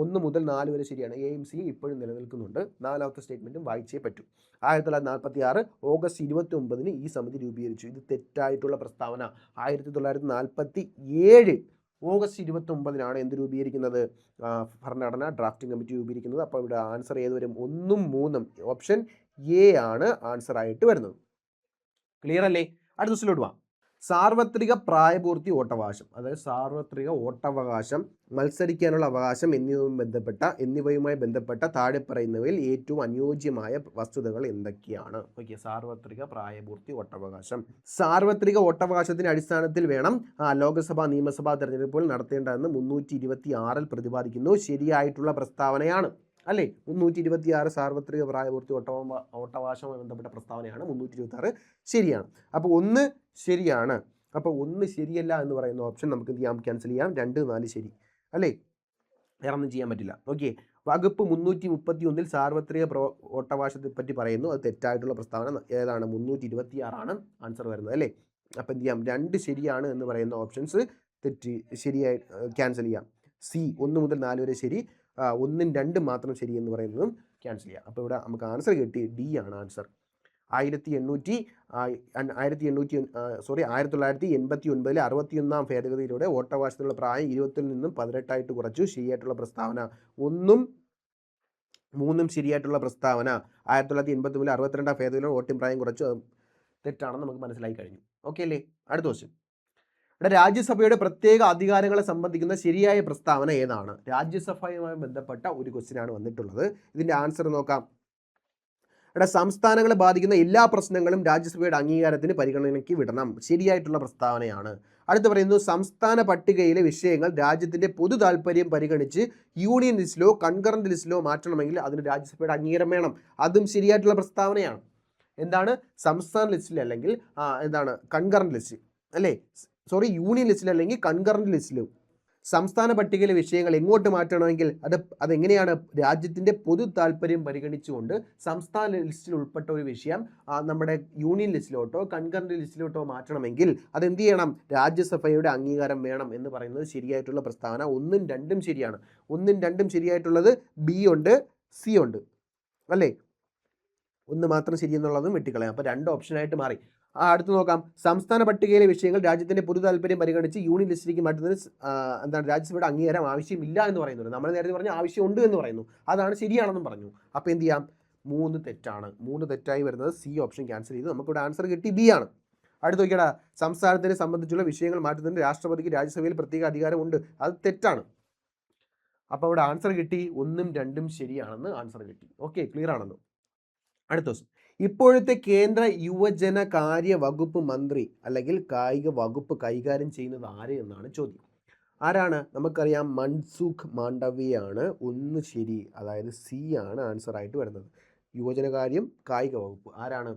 1 മുതൽ 4 വരെ ശരിയാണ്. എയും സിയും ഇപ്പോഴും നിലനിൽക്കുന്നുണ്ട്. 4ാമത്തെ സ്റ്റേറ്റ്മെൻറ്റും വായിച്ചേ പറ്റൂ. 1946 ഓഗസ്റ്റ് 29 ഈ സമിതി രൂപീകരിച്ചു. ഇത് തെറ്റായിട്ടുള്ള പ്രസ്താവന. 1947 ഓഗസ്റ്റ് 29 എന്ത് രൂപീകരിക്കുന്നത്? ഭരണഘടന ഡ്രാഫ്റ്റിംഗ് കമ്മിറ്റി രൂപീകരിക്കുന്നത്. അപ്പോൾ ഇവിടെ ആൻസർ ഏത് വരും? 1ഉം 3ഉം ഓപ്ഷൻ എ ആണ് ആൻസർ ആയിട്ട് വരുന്നത്. ക്ലിയർ അല്ലേ? അടുത്ത ദിവസത്തിലോട്ട് പോവാം. സാർവത്രിക പ്രായപൂർത്തി വോട്ടവകാശം, അതായത് സാർവത്രിക വോട്ടവകാശം, മത്സരിക്കാനുള്ള അവകാശം എന്നിവയുമായി ബന്ധപ്പെട്ട താഴെ പറയുന്നവയിൽ ഏറ്റവും അനുയോജ്യമായ വസ്തുതകൾ എന്തൊക്കെയാണ്? ഓക്കെ, സാർവത്രിക പ്രായപൂർത്തി വോട്ടവകാശം. സാർവത്രിക വോട്ടവകാശത്തിന്റെ അടിസ്ഥാനത്തിൽ വേണം ലോക്സഭാ നിയമസഭാ തെരഞ്ഞെടുപ്പുകൾ നടത്തേണ്ടതെന്ന് 326 പ്രതിപാദിക്കുന്നു. ശരിയായിട്ടുള്ള പ്രസ്താവനയാണ് അല്ലേ? 326 സാർവത്രിക പ്രായപൂർത്തി വോട്ടവകാശവുമായി ബന്ധപ്പെട്ട പ്രസ്താവനയാണ്. 326 ശരിയാണ്. അപ്പോൾ 1 ശരിയാണ്. അപ്പോൾ 1 ശരിയല്ല എന്ന് പറയുന്ന ഓപ്ഷൻ നമുക്ക് എന്ത് ചെയ്യാം? ക്യാൻസൽ ചെയ്യാം. 2, 4 ശരി അല്ലേ? വേറെ ഒന്നും ചെയ്യാൻ പറ്റില്ല. ഓക്കെ, വകുപ്പ് 331 സാർവത്രിക വോട്ടവകാശത്തെ പറ്റി പറയുന്നു. അത് തെറ്റായിട്ടുള്ള പ്രസ്താവന ഏതാണ്? 326 ആൻസർ വരുന്നത് അല്ലേ? അപ്പം എന്ത് ചെയ്യാം? 2 ശരിയാണ് എന്ന് പറയുന്ന ഓപ്ഷൻസ് ശരിയായി ക്യാൻസൽ ചെയ്യാം. സി 1 മുതൽ 4 വരെ ശരി, 1ഉം 2ഉം മാത്രം ശരി എന്ന് പറയുന്നതും ക്യാൻസൽ ചെയ്യാം. അപ്പോൾ ഇവിടെ നമുക്ക് ആൻസർ കിട്ടി. ഡി ആണ് ആൻസർ. 1989 61 ഭേദഗതിയിലൂടെ വോട്ടവകാശത്തിനുള്ള പ്രായം 20 നിന്നും 18 കുറച്ചു. ശരിയായിട്ടുള്ള പ്രസ്താവന 1ഉം 3ഉം ശരിയായിട്ടുള്ള പ്രസ്താവന. 1989 62 ഭേദഗതിയിലൂടെ വോട്ടിംഗ് പ്രായം കുറച്ചു. തെറ്റാണെന്ന് നമുക്ക് മനസ്സിലായി കഴിഞ്ഞു. ഓക്കെ അല്ലേ? അടുത്ത ക്വസ്റ്റ്യൻ. ഇവിടെ രാജ്യസഭയുടെ പ്രത്യേക അധികാരങ്ങളെ സംബന്ധിക്കുന്ന ശരിയായ പ്രസ്താവന ഏതാണ്? രാജ്യസഭയുമായി ബന്ധപ്പെട്ട ഒരു ക്വസ്റ്റ്യൻ ആണ് വന്നിട്ടുള്ളത്. ഇതിന്റെ ആൻസർ നോക്കാം. ഇവിടെ സംസ്ഥാനങ്ങളെ ബാധിക്കുന്ന എല്ലാ പ്രശ്നങ്ങളും രാജ്യസഭയുടെ അംഗീകാരത്തിന് പരിഗണനയ്ക്ക് വിടണം. ശരിയായിട്ടുള്ള പ്രസ്താവനയാണ്. അടുത്ത് പറയുന്നു, സംസ്ഥാന പട്ടികയിലെ വിഷയങ്ങൾ രാജ്യത്തിന്റെ പൊതു താല്പര്യം പരിഗണിച്ച് യൂണിയൻ ലിസ്റ്റിലോ കൺകറന്റ് ലിസ്റ്റിലോ മാറ്റണമെങ്കിൽ അതിന് രാജ്യസഭയുടെ അംഗീകാരം വേണം. അതും ശരിയായിട്ടുള്ള പ്രസ്താവനയാണ്. എന്താണ്? സംസ്ഥാന ലിസ്റ്റിൽ അല്ലെങ്കിൽ എന്താണ് കൺകറന്റ് ലിസ്റ്റ് അല്ലേ? യൂണിയൻ ലിസ്റ്റിൽ അല്ലെങ്കിൽ കൺകറന്റ് ലിസ്റ്റിലും സംസ്ഥാന പട്ടികയിലെ വിഷയങ്ങൾ എങ്ങോട്ട് മാറ്റണമെങ്കിൽ അതെങ്ങനെയാണ്? രാജ്യത്തിൻ്റെ പൊതു താല്പര്യം പരിഗണിച്ചുകൊണ്ട് സംസ്ഥാന ലിസ്റ്റിൽ ഉൾപ്പെട്ട ഒരു വിഷയം നമ്മുടെ യൂണിയൻ ലിസ്റ്റിലോട്ടോ കൺകറന്റ് ലിസ്റ്റിലോട്ടോ മാറ്റണമെങ്കിൽ അതെന്ത് ചെയ്യണം? രാജ്യസഭയുടെ അംഗീകാരം വേണം എന്ന് പറയുന്നത് ശരിയായിട്ടുള്ള പ്രസ്താവന. 1ഉം 2ഉം ശരിയാണ്. 1ഉം 2ഉം ശരിയായിട്ടുള്ളത് ബി ഉണ്ട്, സി ഉണ്ട് അല്ലേ? 1 മാത്രം ശരിയെന്നുള്ളതും വെട്ടിക്കളയാം. അപ്പോൾ 2 ഓപ്ഷനായിട്ട് മാറി. അടുത്ത് നോക്കാം. സംസ്ഥാന പട്ടികയിലെ വിഷയങ്ങൾ രാജ്യത്തിന്റെ പൊതു താല്പര്യം പരിഗണിച്ച് യൂണിയൻ ലിസ്റ്റിലേക്ക് മാറ്റുന്നതിന് എന്താണ്? രാജ്യസഭയുടെ അംഗീകാരം ആവശ്യമില്ല എന്ന് പറയുന്നുണ്ട്. നമ്മൾ നേരത്തെ പറഞ്ഞ ആവശ്യമുണ്ട് എന്ന് പറയുന്നു. അതാണ് ശരിയാണെന്നും പറഞ്ഞു. അപ്പോൾ എന്ത് ചെയ്യാം? 3 തെറ്റാണ്. 3 തെറ്റായി വരുന്നത് സി ഓപ്ഷൻ ക്യാൻസൽ ചെയ്ത് നമുക്കിവിടെ ആൻസർ കിട്ടി ബി ആണ്. അടുത്ത് നോക്കിയാടാ, സംസ്ഥാനത്തിനെ സംബന്ധിച്ചുള്ള വിഷയങ്ങൾ മാറ്റുന്നതിന് രാഷ്ട്രപതിക്ക് രാജ്യസഭയിൽ പ്രത്യേക അധികാരമുണ്ട്. അത് തെറ്റാണ്. അപ്പോൾ ഇവിടെ ആൻസർ കിട്ടി 1ഉം 2ഉം ശരിയാണെന്ന് ആൻസർ കിട്ടി. ഓക്കെ, ക്ലിയർ ആണെന്ന്. അടുത്ത ദിവസം, ഇപ്പോഴത്തെ കേന്ദ്ര യുവജന കാര്യ വകുപ്പ് മന്ത്രി അല്ലെങ്കിൽ കായിക വകുപ്പ് കൈകാര്യം ചെയ്യുന്നത് ആര് എന്നാണ് ചോദ്യം. ആരാണ്? നമുക്കറിയാം, മൻസുഖ് മാണ്ഡവ്യയാണ്. 1 ശരി, അതായത് സി ആണ് ആൻസർ ആയിട്ട് വരുന്നത്. യുവജനകാര്യം കായിക വകുപ്പ് ആരാണ്?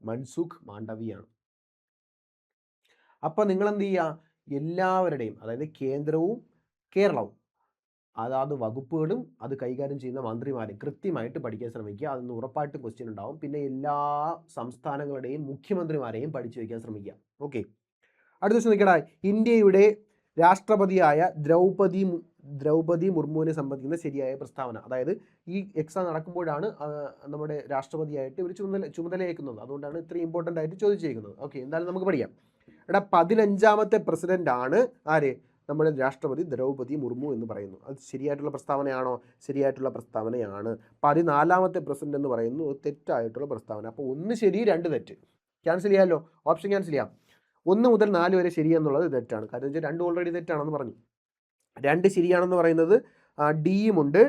മൻസുഖ് മാണ്ഡവ്യയാണ്. അപ്പം നിങ്ങൾ എന്ത് ചെയ്യുക? എല്ലാവരുടെയും, അതായത് കേന്ദ്രവും കേരളവും അതാത് വകുപ്പുകളും അത് കൈകാര്യം ചെയ്യുന്ന മന്ത്രിമാരും കൃത്യമായിട്ട് പഠിക്കാൻ ശ്രമിക്കുക. അതൊന്ന് ഉറപ്പായിട്ട് ക്വസ്റ്റ്യൻ ഉണ്ടാവും. പിന്നെ എല്ലാ സംസ്ഥാനങ്ങളുടെയും മുഖ്യമന്ത്രിമാരെയും പഠിച്ചു വയ്ക്കാൻ ശ്രമിക്കുക. ഓക്കെ, അടുത്ത ദിവസം നിൽക്കടാ, ഇന്ത്യയുടെ രാഷ്ട്രപതിയായ ദ്രൗപദി മുർമുവിനെ സംബന്ധിക്കുന്ന ശരിയായ പ്രസ്താവന. അതായത് ഈ എക്സാം നടക്കുമ്പോഴാണ് നമ്മുടെ രാഷ്ട്രപതിയായിട്ട് ഇവർ ചുമതലയേക്കുന്നത്. അതുകൊണ്ടാണ് ഇത്രയും ഇമ്പോർട്ടൻ്റ് ആയിട്ട് ചോദിച്ചേക്കുന്നത്. ഓക്കെ, എന്തായാലും നമുക്ക് പഠിക്കാം. 15ാമത്തെ പ്രസിഡന്റ് ആണ് ആര്? നമ്മുടെ രാഷ്ട്രപതി ദ്രൗപദി മുർമു എന്ന് പറയുന്നു. അത് ശരിയായിട്ടുള്ള പ്രസ്താവനയാണോ? ശരിയായിട്ടുള്ള പ്രസ്താവനയാണ്. 14ാമത്തെ പ്രസിഡന്റ് എന്ന് പറയുന്നു തെറ്റായിട്ടുള്ള പ്രസ്താവന. അപ്പോൾ 1 ശരി 2 തെറ്റ്. ക്യാൻസൽ ചെയ്യാമല്ലോ, ഓപ്ഷൻ ക്യാൻസൽ ചെയ്യാം. 1 മുതൽ 4 വരെ ശരിയെന്നുള്ളത് തെറ്റാണ്. കാരണം വെച്ചാൽ 2 ഓൾറെഡി തെറ്റാണെന്ന് പറഞ്ഞു. 2 ശരിയാണെന്ന് പറയുന്നത് ഡിയും ഉണ്ട്,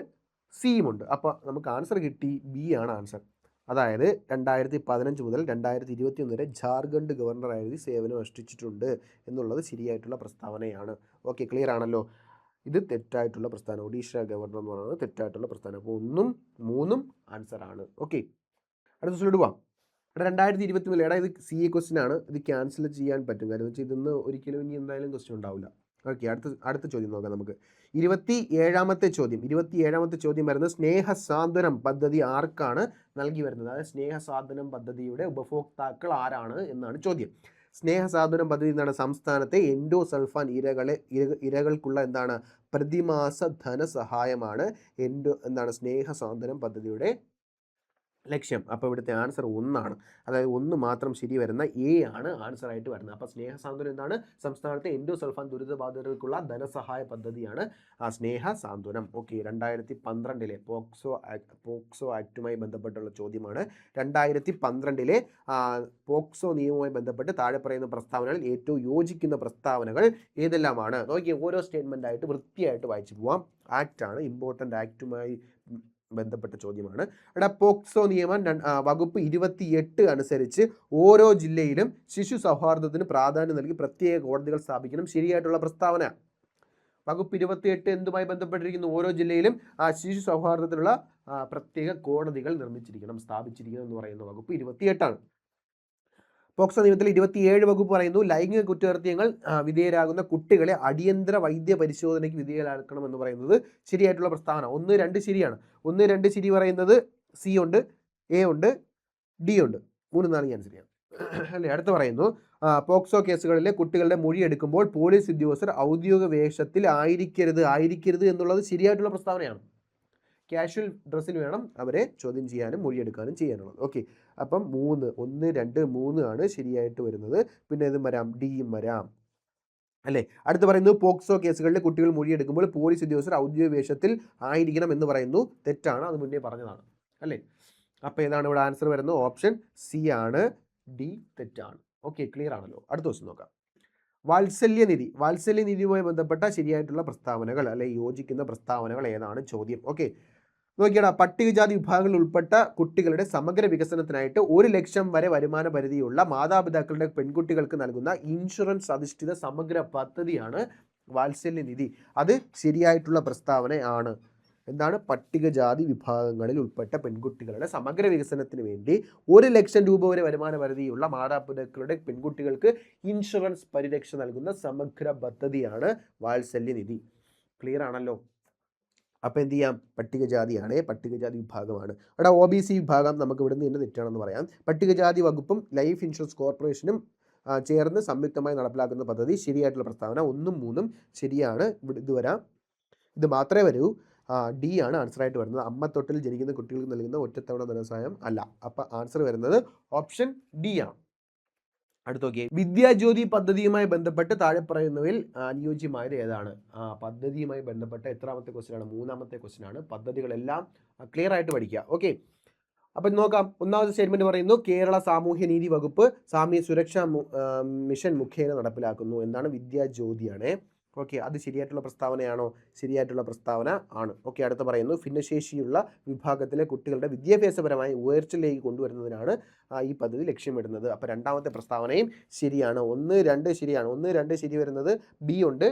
സിയും ഉണ്ട്. അപ്പോൾ നമുക്ക് ആൻസർ കിട്ടി ബി ആണ് ആൻസർ. അതായത് 2015 മുതൽ 2021 വരെ ജാർഖണ്ഡ് ഗവർണറായി സേവനം അനുഷ്ഠിച്ചിട്ടുണ്ട് എന്നുള്ളത് ശരിയായിട്ടുള്ള പ്രസ്താവനയാണ്. ഓക്കെ, ക്ലിയർ ആണല്ലോ. ഇത് തെറ്റായിട്ടുള്ള പ്രസ്താവന. ഒഡീഷ ഗവർണർ എന്ന് പറയുന്നത് തെറ്റായിട്ടുള്ള പ്രസ്താവന. അപ്പോൾ 1ഉം 3ഉം ആൻസർ ആണ്. ഓക്കെ, അടുത്ത സ്ലൈഡ് പോവാം. ഇവിടെ 2021 ഇത് സി എ ക്വസ്റ്റ്യൻ ആണ്. ഇത് ക്യാൻസൽ ചെയ്യാൻ പറ്റും. കാര്യം വെച്ചാൽ ഇതൊന്ന് ഒരിക്കലും ഇനി എന്തായാലും ക്വസ്റ്റ്യൻ ഉണ്ടാവില്ല. ഓക്കെ, അടുത്ത ചോദ്യം നോക്കാം നമുക്ക്. 27ാമത്തെ ചോദ്യം വരുന്നത് സ്നേഹസാന്ത്വനം പദ്ധതി ആർക്കാണ് നൽകി വരുന്നത്? അതായത് സ്നേഹസാന്ത്വനം പദ്ധതിയുടെ ഉപഭോക്താക്കൾ ആരാണ് എന്നാണ് ചോദ്യം. സ്നേഹസാന്ത്വനം പദ്ധതി എന്താണ്? സംസ്ഥാനത്തെ എൻഡോസൾഫാൻ ഇരകൾക്കുള്ള എന്താണ്? പ്രതിമാസ ധനസഹായമാണ് സ്നേഹസാന്ത്വനം പദ്ധതിയുടെ ലക്ഷ്യം. അപ്പോൾ ഇവിടുത്തെ ആൻസർ 1 ആണ്. അതായത് 1 മാത്രം ശരി വരുന്ന എ ആണ് ആൻസർ ആയിട്ട് വരുന്നത്. അപ്പോൾ സ്നേഹസാന്ത്വനം എന്താണ്? സംസ്ഥാനത്തെ എൻഡോസൾഫാൻ ദുരിതബാധിതർക്കുള്ള ധനസഹായ പദ്ധതിയാണ് സ്നേഹസാന്ത്വനം. ഓക്കെ, 2012 പോക്സോ ആക്ടുമായി ബന്ധപ്പെട്ടുള്ള ചോദ്യമാണ്. 2012 പോക്സോ നിയമവുമായി ബന്ധപ്പെട്ട് താഴെ പറയുന്ന പ്രസ്താവനകൾ ഏറ്റവും യോജിക്കുന്ന പ്രസ്താവനകൾ ഏതെല്ലാമാണ്? നോക്കിയേ, ഓരോ സ്റ്റേറ്റ്മെൻ്റ് ആയിട്ട് വൃത്തിയായിട്ട് വായിച്ചു പോവാം. ആക്റ്റാണ്, ഇമ്പോർട്ടൻ്റ് ആക്റ്റുമായി ബന്ധപ്പെട്ട ചോദ്യമാണ്. ഇവിടെ പോക്സോ നിയമം വകുപ്പ് 28 അനുസരിച്ച് ഓരോ ജില്ലയിലും ശിശു സൗഹാർദ്ദത്തിന് പ്രാധാന്യം നൽകി പ്രത്യേക കോടതികൾ സ്ഥാപിക്കണം. ശരിയായിട്ടുള്ള പ്രസ്താവന. വകുപ്പ് 28 എന്തുമായി ബന്ധപ്പെട്ടിരിക്കുന്നു? ഓരോ ജില്ലയിലും ശിശു സൗഹാർദ്ദത്തിനുള്ള പ്രത്യേക കോടതികൾ സ്ഥാപിച്ചിരിക്കണം എന്ന് പറയുന്ന വകുപ്പ് 28 പോക്സോ നിയമത്തിൽ 27 വകുപ്പ് പറയുന്നു ലൈംഗിക കുറ്റകൃത്യങ്ങൾ വിധേയരാകുന്ന കുട്ടികളെ അടിയന്തര വൈദ്യ പരിശോധനയ്ക്ക് വിധേയരാക്കണമെന്ന് പറയുന്നത് ശരിയായിട്ടുള്ള പ്രസ്താവന. 1, 2 ശരിയാണ്. 1, 2 ശരി പറയുന്നത് സി ഉണ്ട്, എ ഉണ്ട്, ഡി ഉണ്ട്. 3, 4 ക്യാൻസൽ ചെയ്യാം അല്ലേ. അടുത്ത് പറയുന്നു പോക്സോ കേസുകളിലെ കുട്ടികളുടെ മൊഴി എടുക്കുമ്പോൾ പോലീസ് ഉദ്യോഗസ്ഥർ ഔദ്യോഗിക വേഷത്തിൽ ആയിരിക്കരുത് എന്നുള്ളത് ശരിയായിട്ടുള്ള പ്രസ്താവനയാണ്. കാഷ്വൽ ഡ്രസ്സിൽ വേണം അവരെ ചോദ്യം ചെയ്യാനും മൊഴിയെടുക്കാനും ചെയ്യാനുള്ളത്. ഓക്കെ, അപ്പം 3, 1, 2, 3 ആണ് ശരിയായിട്ട് വരുന്നത്. പിന്നെ ഇതും വരാം, ഡിയും വരാം അല്ലേ. അടുത്ത് പറയുന്നു പോക്സോ കേസുകളിലെ കുട്ടികൾ മൊഴിയെടുക്കുമ്പോൾ പോലീസ് ഉദ്യോഗസ്ഥർ ഔദ്യോഗിക വേഷത്തിൽ ആയിരിക്കണം എന്ന് പറയുന്നു. തെറ്റാണ്, അത് മുന്നേ പറഞ്ഞതാണ് അല്ലേ. അപ്പോൾ ഏതാണ് ഇവിടെ ആൻസർ വരുന്നത്? ഓപ്ഷൻ സി ആണ്, ഡി തെറ്റാണ്. ഓക്കെ, ക്ലിയർ ആണല്ലോ. അടുത്ത ദിവസം നോക്കാം. വാത്സല്യനിധിയുമായി ബന്ധപ്പെട്ട ശരിയായിട്ടുള്ള പ്രസ്താവനകൾ അല്ലെ യോജിക്കുന്ന പ്രസ്താവനകൾ ഏതാണ് ചോദ്യം. ഓക്കെ, നോക്കിയാൽ പട്ടികജാതി വിഭാഗങ്ങളിൽ ഉൾപ്പെട്ട കുട്ടികളുടെ സമഗ്ര വികസനത്തിനായിട്ട് 1 ലക്ഷം വരെ വരുമാന പരിധിയുള്ള മാതാപിതാക്കളുടെ പെൺകുട്ടികൾക്ക് നൽകുന്ന ഇൻഷുറൻസ് അധിഷ്ഠിത സമഗ്ര പദ്ധതിയാണ് വാത്സല്യനിധി. അത് ശരിയായിട്ടുള്ള പ്രസ്താവനയാണ്. എന്താണ്? പട്ടികജാതി വിഭാഗങ്ങളിൽ ഉൾപ്പെട്ട പെൺകുട്ടികളുടെ സമഗ്ര വികസനത്തിന് വേണ്ടി 1 ലക്ഷം രൂപ വരെ വരുമാന പരിധിയുള്ള മാതാപിതാക്കളുടെ പെൺകുട്ടികൾക്ക് ഇൻഷുറൻസ് പരിരക്ഷ നൽകുന്ന സമഗ്ര പദ്ധതിയാണ് വാത്സല്യനിധി. ക്ലിയർ ആണല്ലോ. അപ്പോൾ എന്ത് ചെയ്യാം? പട്ടികജാതിയാണ്, പട്ടികജാതി വിഭാഗമാണ്. അവിടെ OBC വിഭാഗം നമുക്ക് ഇവിടുന്ന് തന്നെ തെറ്റാണെന്ന് പറയാം. പട്ടികജാതി വകുപ്പും ലൈഫ് ഇൻഷുറൻസ് കോർപ്പറേഷനും ചേർന്ന് സംയുക്തമായി നടപ്പിലാക്കുന്ന പദ്ധതി. ശരിയായിട്ടുള്ള പ്രസ്താവന 1ഉം 3ഉം ശരിയാണ്. ഇത് വരാം, ഇത് മാത്രമേ വരൂ. ഡി ആണ് ആൻസർ ആയിട്ട് വരുന്നത്. അമ്മത്തൊട്ടിൽ ജനിക്കുന്ന കുട്ടികൾക്ക് നൽകുന്ന ഒറ്റത്തവണ ധനസഹായം അല്ല. അപ്പോൾ ആൻസർ വരുന്നത് ഓപ്ഷൻ ഡി ആണ്. അടുത്ത് നോക്കിയേ, വിദ്യാജ്യോതി പദ്ധതിയുമായി ബന്ധപ്പെട്ട് താഴെ പറയുന്നവയിൽ അനുയോജ്യമായത് ഏതാണ്? പദ്ധതിയുമായി ബന്ധപ്പെട്ട എത്രാമത്തെ ക്വസ്റ്റ്യൻ ആണ്? 3ാമത്തെ ക്വസ്റ്റ്യൻ ആണ്. പദ്ധതികളെല്ലാം ക്ലിയർ ആയിട്ട് പഠിക്കുക. ഓക്കെ, അപ്പം നോക്കാം. ഒന്നാമത്തെ സ്റ്റേറ്റ്മെന്റ് പറയുന്നു കേരള സാമൂഹ്യനീതി വകുപ്പ് സാമൂഹ്യ സുരക്ഷാ മിഷൻ മുഖേന നടപ്പിലാക്കുന്നു. എന്താണ്? വിദ്യാജ്യോതിയാണ്. ഓക്കെ, അത് ശരിയായിട്ടുള്ള പ്രസ്താവനയാണോ? ശരിയായിട്ടുള്ള പ്രസ്താവന ആണ്. ഓക്കെ, അടുത്ത് പറയുന്നു ഭിന്നശേഷിയുള്ള വിഭാഗത്തിലെ കുട്ടികളുടെ വിദ്യാഭ്യാസപരമായി ഉയർച്ചയിലേക്ക് കൊണ്ടുവരുന്നതിനാണ് ഈ പദ്ധതി ലക്ഷ്യമിടുന്നത്. അപ്പോൾ 2ാമത്തെ പ്രസ്താവനയും ശരിയാണ്. 1, 2 ശരിയാണ്. 1, 2 ശരി വരുന്നത് ബി ഉണ്ട്,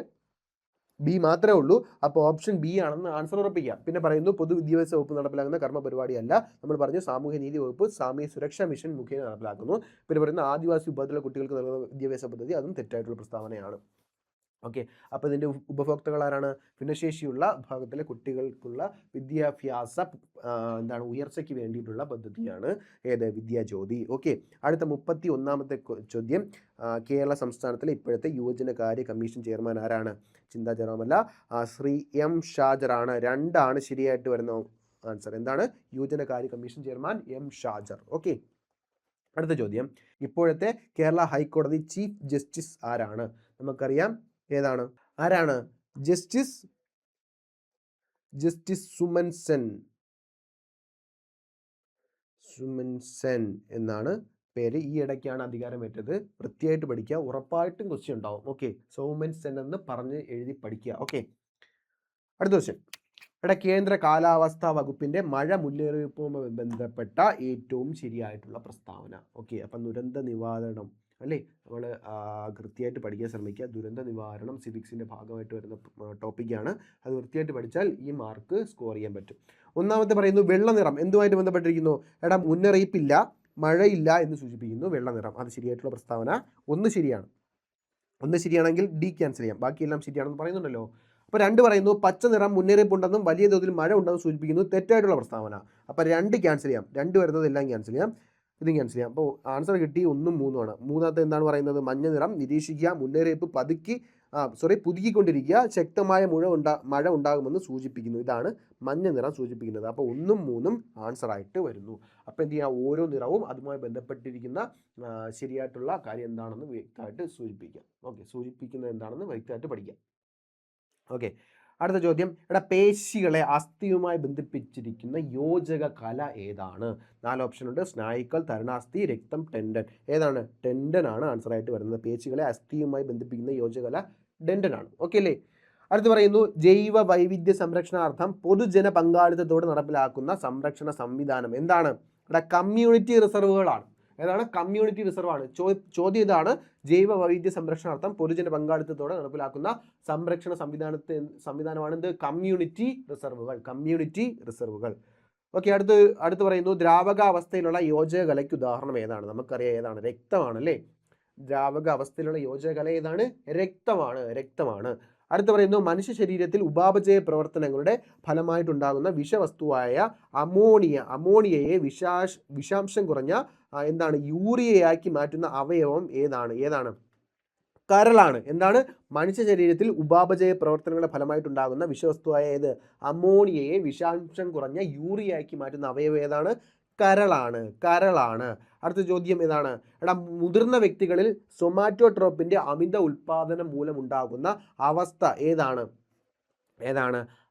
ബി മാത്രമേ ഉള്ളൂ. അപ്പോൾ ഓപ്ഷൻ ബി ആണെന്ന് ആൻസർ ഉറപ്പിക്കാം. പിന്നെ പറയുന്നു പൊതുവിദ്യാഭ്യാസ വകുപ്പ് നടപ്പിലാക്കുന്ന കർമ്മ പരിപാടിയല്ല. നമ്മൾ പറഞ്ഞു സാമൂഹ്യനീതി വകുപ്പ് സാമൂഹ്യ സുരക്ഷാ മിഷൻ മുഖേന നടപ്പിലാക്കുന്നു. പിന്നെ പറയുന്ന ആദിവാസി വിഭാഗത്തിലെ കുട്ടികൾക്ക് നൽകുന്ന വിദ്യാഭ്യാസ പദ്ധതി, അതും തെറ്റായിട്ടുള്ള പ്രസ്താവനയാണ്. ഓക്കെ, അപ്പോൾ ഇതിൻ്റെ ഉപഭോക്താക്കൾ ആരാണ്? ഭിന്നശേഷിയുള്ള വിഭാഗത്തിലെ കുട്ടികൾക്കുള്ള വിദ്യാഭ്യാസ ഉയർച്ചയ്ക്ക് വേണ്ടിയിട്ടുള്ള പദ്ധതിയാണ് ഏത്? വിദ്യാജ്യോതി. ഓക്കെ, അടുത്ത 31ാമത്തെ ചോദ്യം. കേരള സംസ്ഥാനത്തിലെ ഇപ്പോഴത്തെ യുവജനകാര്യ കമ്മീഷൻ ചെയർമാൻ ആരാണ്? ചിന്താ ജെറോമല്ല, ശ്രീ എം ഷാജറാണ്. 2 ആണ് ശരിയായിട്ട് വരുന്ന ആൻസർ. എന്താണ്? യുവജനകാര്യ commission chairman M Shajar. Okay, അടുത്ത ചോദ്യം. ഇപ്പോഴത്തെ കേരള ഹൈക്കോടതി ചീഫ് ജസ്റ്റിസ് ആരാണ്? നമുക്കറിയാം ഏതാണ്? ആരാണ്? ജസ്റ്റിസ് സുമൻ സെൻ എന്നാണ് പേര്. ഈ ഇടയ്ക്കാണ് അധികാരമേറ്റത്. വൃത്തിയായിട്ട് പഠിക്കുക, ഉറപ്പായിട്ടും ക്വസ്റ്റ്യൻ ഉണ്ടാവും. ഓക്കെ, സുമൻ സെൻ എന്ന് പറഞ്ഞ് എഴുതി പഠിക്കുക. ഓക്കെ, അടുത്ത ക്വസ്റ്റ്യൻ. ഇവിടെ കേന്ദ്ര കാലാവസ്ഥാ വകുപ്പിന്റെ മഴ മുന്നറിയിപ്പുമായി ബന്ധപ്പെട്ട ഏറ്റവും ശരിയായിട്ടുള്ള പ്രസ്താവന. ഓക്കെ, അപ്പം ദുരന്ത നിവാരണം അല്ലേ, നമ്മൾ കൃത്യമായിട്ട് പഠിക്കാൻ ശ്രമിക്കുക. ദുരന്ത നിവാരണം സിവിക്സിൻ്റെ ഭാഗമായിട്ട് വരുന്ന ടോപ്പിക്കാണ്. അത് വൃത്തിയായിട്ട് പഠിച്ചാൽ ഈ മാർക്ക് സ്കോർ ചെയ്യാൻ പറ്റും. ഒന്നാമത്തെ പറയുന്നു വെള്ളനിറം എന്തുമായിട്ട് ബന്ധപ്പെട്ടിരിക്കുന്നു? മുന്നറിയിപ്പില്ല, മഴയില്ല എന്ന് സൂചിപ്പിക്കുന്നു വെള്ളനിറം. അത് ശരിയായിട്ടുള്ള പ്രസ്താവന. 1 ശരിയാണ്. 1 ശരിയാണെങ്കിൽ ഡി ക്യാൻസൽ ചെയ്യാം, ബാക്കിയെല്ലാം ശരിയാണെന്ന് പറയുന്നുണ്ടല്ലോ. അപ്പോൾ 2 പറയുന്നു പച്ച നിറം മുന്നറിയിപ്പുണ്ടെന്നും വലിയ തോതിൽ മഴ ഉണ്ടെന്നും സൂചിപ്പിക്കുന്നു. തെറ്റായിട്ടുള്ള പ്രസ്താവന. അപ്പോൾ 2 ക്യാൻസൽ ചെയ്യാം. 2 വരുന്നത് എല്ലാം ക്യാൻസൽ ചെയ്യാം, ഇതും ക്യാൻസൽ ചെയ്യാം. അപ്പോൾ ആൻസർ കിട്ടി 1ഉം 3ഉം ആണ്. 3ാമത്തെ എന്താണ് പറയുന്നത്? മഞ്ഞ നിറം നിരീക്ഷിക്കുക, മുന്നറിയിപ്പ് പതുക്കി പുതുക്കിക്കൊണ്ടിരിക്കുക, ശക്തമായ മഴ ഉണ്ടാകുമെന്ന് സൂചിപ്പിക്കുന്നു. ഇതാണ് മഞ്ഞ നിറം സൂചിപ്പിക്കുന്നത്. അപ്പോൾ 1ഉം 3ഉം ആൻസറായിട്ട് വരുന്നു. അപ്പോൾ എന്ത് ചെയ്യുക, ഓരോ നിറവും അതുമായി ബന്ധപ്പെട്ടിരിക്കുന്ന ശരിയായിട്ടുള്ള കാര്യം എന്താണെന്ന് വ്യക്തമായിട്ട് സൂചിപ്പിക്കാം. ഓക്കെ, സൂചിപ്പിക്കുന്നത് എന്താണെന്ന് വ്യക്തമായിട്ട് പഠിക്കാം. ഓക്കെ, അടുത്ത ചോദ്യം, പേശികളെ അസ്ഥിയുമായി ബന്ധിപ്പിച്ചിരിക്കുന്ന യോജക കല ഏതാണ്? 4 ഓപ്ഷൻ ഉണ്ട്. സ്നായുക്കൾ, തരുണാസ്ഥി, രക്തം, ടെൻഡൻ. ഏതാണ്? ടെൻഡൻ ആണ് ആൻസർ ആയിട്ട് വരുന്നത്. പേശികളെ അസ്ഥിയുമായി ബന്ധിപ്പിക്കുന്ന യോജകല ടെൻഡൻ ആണ്. ഓക്കെ അല്ലേ? അടുത്ത് പറയുന്നു, ജൈവ വൈവിധ്യ സംരക്ഷണാർത്ഥം പൊതുജന പങ്കാളിത്തത്തോടെ നടപ്പിലാക്കുന്ന സംരക്ഷണ സംവിധാനം എന്താണ്? കമ്മ്യൂണിറ്റി റിസർവുകളാണ്. ഏതാണ്? കമ്മ്യൂണിറ്റി റിസർവാണ്. ചോദ്യം ഇതാണ്, ജൈവ വൈവിധ്യ സംരക്ഷണാർത്ഥം പൊതുജന പങ്കാളിത്തത്തോടെ നടപ്പിലാക്കുന്ന സംരക്ഷണ സംവിധാനമാണ് എന്ത്? കമ്മ്യൂണിറ്റി റിസർവുകൾ. ഓക്കെ, അടുത്ത് പറയുന്നു, ദ്രാവകാവസ്ഥയിലുള്ള യോജകലയ്ക്ക് ഉദാഹരണം ഏതാണ്? നമുക്കറിയാം ഏതാണ്? രക്തമാണ് അല്ലേ? ദ്രാവക അവസ്ഥയിലുള്ള യോജകല ഏതാണ്? രക്തമാണ്. അടുത്ത് പറയുന്നു, മനുഷ്യ ശരീരത്തിൽ ഉപാപചയ പ്രവർത്തനങ്ങളുടെ ഫലമായിട്ടുണ്ടാകുന്ന വിഷവസ്തുവായ അമോണിയയെ വിഷാംശം കുറഞ്ഞ എന്താണ്? യൂറിയയാക്കി മാറ്റുന്ന അവയവം ഏതാണ്? കരളാണ്. എന്താണ്? മനുഷ്യ ശരീരത്തിൽ ഉപാപചയ പ്രവർത്തനങ്ങളുടെ ഫലമായിട്ടുണ്ടാകുന്ന വിഷവസ്തുവായ അമോണിയയെ വിഷാംശം കുറഞ്ഞ യൂറിയയാക്കി മാറ്റുന്ന അവയവം ഏതാണ്? കരളാണ്. അടുത്ത ചോദ്യം ഏതാണ്? മുതിർന്ന വ്യക്തികളിൽ സൊമാറ്റോട്രോപ്പിന്റെ അമിത ഉൽപാദനം മൂലമുണ്ടാകുന്ന അവസ്ഥ ഏതാണ്?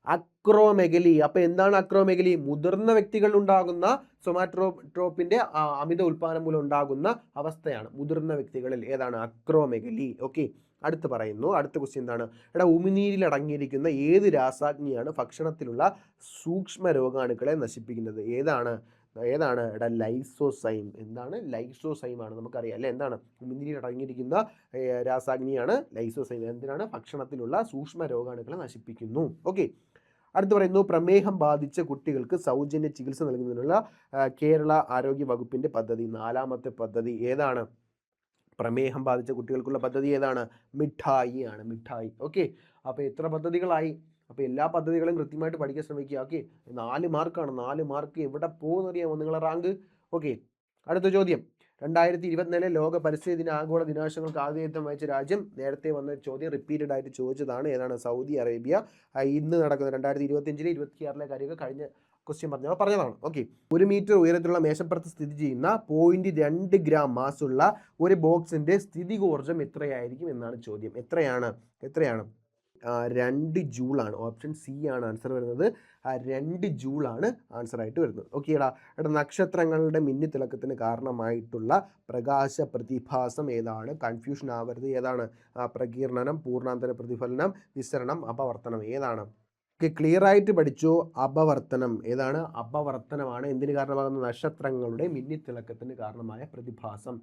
അക്രോമെഗലി. അപ്പൊ എന്താണ് അക്രോമെഗലി? മുതിർന്ന വ്യക്തികളിൽ ഉണ്ടാകുന്ന സൊമാറ്റോട്രോപ്പിന്റെ അമിത ഉൽപാദനം മൂലം ഉണ്ടാകുന്ന അവസ്ഥയാണ് മുതിർന്ന വ്യക്തികളിൽ. ഏതാണ്? അക്രോമെഗലി. ഓക്കെ, അടുത്ത ക്വസ്റ്റ്യൻ എന്താണ്? ഉമിനീരിൽ അടങ്ങിയിരിക്കുന്ന ഏത് രാസാഗ്നിയാണ് ഭക്ഷണത്തിലുള്ള സൂക്ഷ്മ രോഗാണുക്കളെ നശിപ്പിക്കുന്നത്? ഏതാണ്? ലൈസോസൈം. എന്താണ്? ലൈസോസൈം ആണ്. നമുക്കറിയാം അല്ലെ? എന്താണ്? ഉമിനീരിൽ അടങ്ങിയിരിക്കുന്ന രാസാഗ്നിയാണ് ലൈസോസൈം. എന്തിനാണ്? ഭക്ഷണത്തിലുള്ള സൂക്ഷ്മ രോഗാണുക്കളെ നശിപ്പിക്കുന്നു. ഓക്കെ, അടുത്ത് പറയുന്നു, പ്രമേഹം ബാധിച്ച കുട്ടികൾക്ക് സൗജന്യ ചികിത്സ നൽകുന്നതിനുള്ള കേരള ആരോഗ്യ വകുപ്പിന്റെ പദ്ധതി. 4ാമത്തെ പദ്ധതി ഏതാണ്? പ്രമേഹം ബാധിച്ച കുട്ടികൾക്കുള്ള പദ്ധതി ഏതാണ്? മിഠായി ആണ്. ഓക്കെ, അപ്പോൾ എത്ര പദ്ധതികളായി? അപ്പോൾ എല്ലാ പദ്ധതികളും കൃത്യമായിട്ട് പഠിക്കാൻ ശ്രമിക്കുക. ഓക്കെ, 4 മാർക്കാണ്. 4 മാർക്ക് എവിടെ പോകുന്നറിയാമോ നിങ്ങളുടെ റാങ്ക്? ഓക്കെ, അടുത്ത ചോദ്യം, 2024 ലോക പരിസ്ഥിതി ദിന ആഗോള ദിനാശങ്ങൾക്ക് ആതിഥേയത്വം വഹിച്ച രാജ്യം. നേരത്തെ വന്ന ചോദ്യം റിപ്പീറ്റഡ് ആയിട്ട് ചോദിച്ചതാണ്. ഏതാണ്? Saudi Arabia. ഇന്ന് നടക്കുന്ന 2025 26 കാര്യമൊക്കെ കഴിഞ്ഞ ക്വസ്റ്റ്യൻ പറഞ്ഞതാണ്. ഓക്കെ, 1 മീറ്റർ ഉയരത്തിലുള്ള മേശപ്പുറത്ത് സ്ഥിതി ചെയ്യുന്ന 0.2 ഗ്രാം മാസുള്ള ഒരു ബോക്സിന്റെ സ്ഥിതികോർജ്ജം എത്രയായിരിക്കും എന്നാണ് ചോദ്യം. എത്രയാണ്? 2 ജൂളാണ്. ഓപ്ഷൻ സി ആണ് ആൻസർ വരുന്നത്. 2 ജൂളാണ് ആൻസർ ആയിട്ട് വരുന്നത്. ഓക്കെ, നക്ഷത്രങ്ങളുടെ മിന്നിത്തിളക്കത്തിന് കാരണമായിട്ടുള്ള പ്രകാശ പ്രതിഭാസം ഏതാണ്? കൺഫ്യൂഷൻ ആവരുത്. ഏതാണ്? പ്രകീർണനം, പൂർണ്ണാന്തര പ്രതിഫലനം, വിസരണം, അപവർത്തനം. ഏതാണ്? ക്ലിയർ ആയിട്ട് പഠിച്ചോ. അപവർത്തനം. ഏതാണ്? അപവർത്തനമാണ് എന്തിന് കാരണമാകുന്ന? നക്ഷത്രങ്ങളുടെ മിന്നിത്തിളക്കത്തിന് കാരണമായ പ്രതിഭാസം.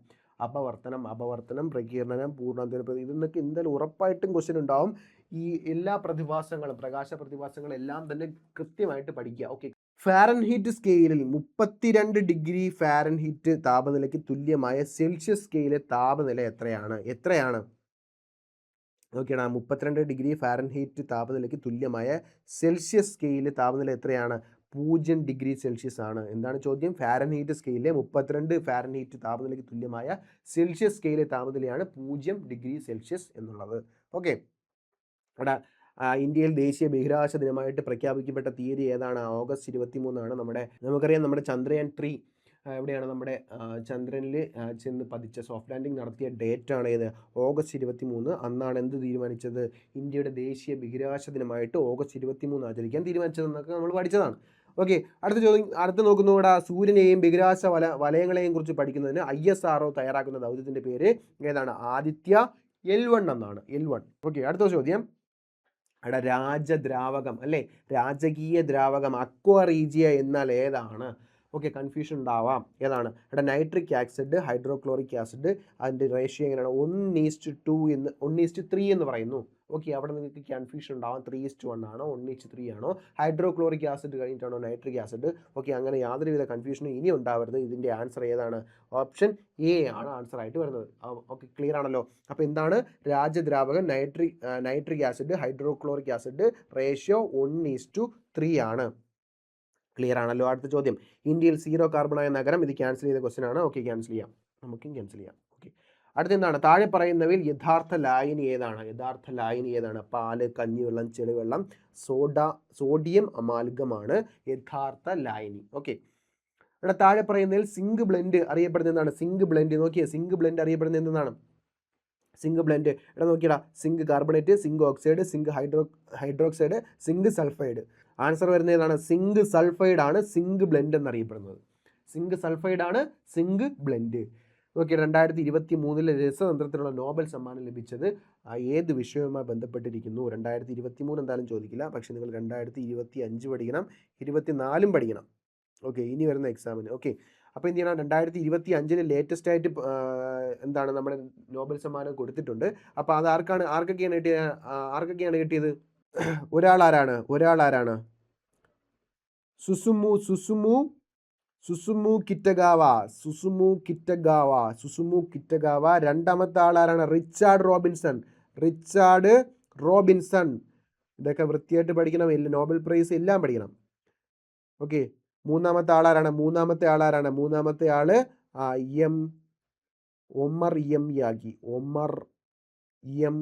അപവർത്തനം, പ്രകീർണനം, പൂർണ്ണാന്തര ഇതെന്നൊക്കെ എന്തായാലും ഉറപ്പായിട്ടും ക്വസ്റ്റ്യൻ ഉണ്ടാവും. ഈ എല്ലാ പ്രതിഭാസങ്ങളും, പ്രകാശ പ്രതിഭാസങ്ങളും എല്ലാം തന്നെ കൃത്യമായിട്ട് പഠിക്കുക. ഓക്കെ, ഫാരൻഹീറ്റ് സ്കെയിലിൽ 32 ഡിഗ്രി ഫാരൻഹീറ്റ് താപനിലയ്ക്ക് തുല്യമായ സെൽഷ്യസ് സ്കെയിലിലെ താപനില എത്രയാണ്? ഓക്കെയാണ്. 32 ഡിഗ്രി ഫാരൻഹീറ്റ് താപനിലയ്ക്ക് തുല്യമായ സെൽഷ്യസ് സ്കെയിലിലെ താപനില എത്രയാണ്? 0 ഡിഗ്രി സെൽഷ്യസ് ആണ്. എന്താണ് ചോദ്യം? ഫാരൻഹീറ്റ് സ്കെയിലിലെ 32 ഫാരൻഹീറ്റ് താപനിലയ്ക്ക് തുല്യമായ സെൽഷ്യസ് സ്കെയിലിലെ താപനിലയാണ് 0 ഡിഗ്രി സെൽഷ്യസ് എന്നുള്ളത്. ഓക്കെ, ഇന്ത്യയിൽ ദേശീയ ബഹിരാകാശ ദിനമായിട്ട് പ്രഖ്യാപിക്കപ്പെട്ട തീയതി ഏതാണ്? ഓഗസ്റ്റ് 23 നമുക്കറിയാം നമ്മുടെ ചന്ദ്രയാൻ 3 എവിടെയാണ്? നമ്മുടെ ചന്ദ്രനിൽ ചെന്ന് പതിച്ച സോഫ്റ്റ് ലാൻഡിങ് നടത്തിയ ഡേറ്റ് ആണ് ഏത്? ഓഗസ്റ്റ് 23. അന്നാണ് എന്ത് തീരുമാനിച്ചത്? ഇന്ത്യയുടെ ദേശീയ ബഹിരാകാശ ദിനമായിട്ട് ഓഗസ്റ്റ് 23 ആചരിക്കാൻ തീരുമാനിച്ചതെന്നൊക്കെ നമ്മൾ പഠിച്ചതാണ്. ഓക്കെ, അടുത്ത നോക്കുന്നു. സൂര്യനെയും ബഹിരാകാശ വലയങ്ങളെയും കുറിച്ച് പഠിക്കുന്നതിന് ISRO തയ്യാറാക്കുന്ന ദൗത്യത്തിന്റെ പേര് ഏതാണ്? ആദിത്യ L1 എന്നാണ്. L1. ഓക്കെ, അടുത്ത ചോദ്യം, രാജദ്രാവകം അല്ലേ? രാജകീയ ദ്രാവകം അക്വാറീജിയ എന്നാൽ ഏതാണ്? ഓക്കെ, കൺഫ്യൂഷൻ ഉണ്ടാവാം. ഏതാണ്? Nitric acid, hydrochloric acid. അതിൻ്റെ റേഷ്യോ എങ്ങനെയാണ്? 1:2 എന്ന് 1:3 എന്ന് പറയുന്നു. ഓക്കെ, അവിടെ നിങ്ങൾക്ക് കൺഫ്യൂഷൻ ഉണ്ടാവാം. 3:1 ആണോ 1:3 ആണോ? ഹൈഡ്രോക്ലോറിക് ആസിഡ് കഴിഞ്ഞിട്ടാണോ നൈട്രിക് ആസിഡ്? ഓക്കെ, അങ്ങനെ യാതൊരുവിധ കൺഫ്യൂഷനും ഇനി ഉണ്ടാവരുത്. ഇതിൻ്റെ ആൻസർ ഏതാണ്? ഓപ്ഷൻ എ ആണ് ആൻസർ ആയിട്ട് വരുന്നത്. ഓക്കെ, ക്ലിയർ ആണല്ലോ? അപ്പോൾ എന്താണ്? രാജദ്രാവകം nitric acid, hydrochloric acid, ratio 1:3 ആണ്. ക്ലിയർ ആണല്ലോ? അടുത്ത ചോദ്യം, ഇന്ത്യയിൽ 0 കാർബണായ നഗരം. ഇത് ക്യാൻസൽ ചെയ്ത ക്വസ്റ്റ്യൻ ആണ്. ഓക്കെ, ക്യാൻസൽ ചെയ്യാം. നമുക്കും ക്യാൻസൽ ചെയ്യാം. ഓക്കെ, അടുത്ത എന്താണ്? താഴെ പറയുന്നവയിൽ യഥാർത്ഥ ലായനി ഏതാണ്? യഥാർത്ഥ ലായനി ഏതാണ്? പാല്, കഞ്ഞിവെള്ളം, ചെളിവെള്ളം, സോഡിയം അമാൽഗമാണ് യഥാർത്ഥ ലായനി. ഓക്കെ, ഇവിടെ താഴെ പറയുന്നതിൽ സിങ്ക് ബ്ലെൻഡ് അറിയപ്പെടുന്ന എന്താണ്? സിങ്ക് ബ്ലെൻഡ് നോക്കിയേ, സിങ്ക് ബ്ലെൻഡ് അറിയപ്പെടുന്ന എന്താണ്? സിങ്ക് ബ്ലെൻഡ് ഇവിടെ നോക്കിയടാ, zinc carbonate, zinc oxide, zinc hydroxide, zinc sulphide. Answer വരുന്നത് ഏതാണ്? സിങ്ക് സൾഫൈഡ് ആണ് സിങ്ക് ബ്ലെൻഡ് എന്നറിയപ്പെടുന്നത്. സിങ്ക് സൾഫൈഡ് ആണ് സിങ്ക് ബ്ലെൻഡ്. നോക്കി, 2023 രസതന്ത്രത്തിനുള്ള നോബൽ സമ്മാനം ലഭിച്ചത് ഏത് വിഷയവുമായി ബന്ധപ്പെട്ടിരിക്കുന്നു? 2023 എന്തായാലും ചോദിക്കില്ല, പക്ഷെ നിങ്ങൾ 2025 പഠിക്കണം, 24 പഠിക്കണം. ഓക്കെ, ഇനി വരുന്ന എക്സാമിന്. ഓക്കെ, അപ്പോൾ എന്ത് ചെയ്യണം? 2025 ലേറ്റസ്റ്റ് ആയിട്ട് എന്താണ് നമ്മുടെ നോബൽ സമ്മാനം കൊടുത്തിട്ടുണ്ട്. അപ്പോൾ അത് ആർക്കൊക്കെയാണ് കിട്ടിയത്? ഒരാൾ ആരാണ്? സുസുമു കിറ്റഗാവ. രണ്ടാമത്തെ ആളാരാണ്? Richard Robinson. ഇതൊക്കെ വൃത്തിയായിട്ട് പഠിക്കണം, നോബൽ പ്രൈസ് എല്ലാം പഠിക്കണം. ഓക്കെ, മൂന്നാമത്തെ ആളാരാണ്? മൂന്നാമത്തെ ആള് ഒമർ എം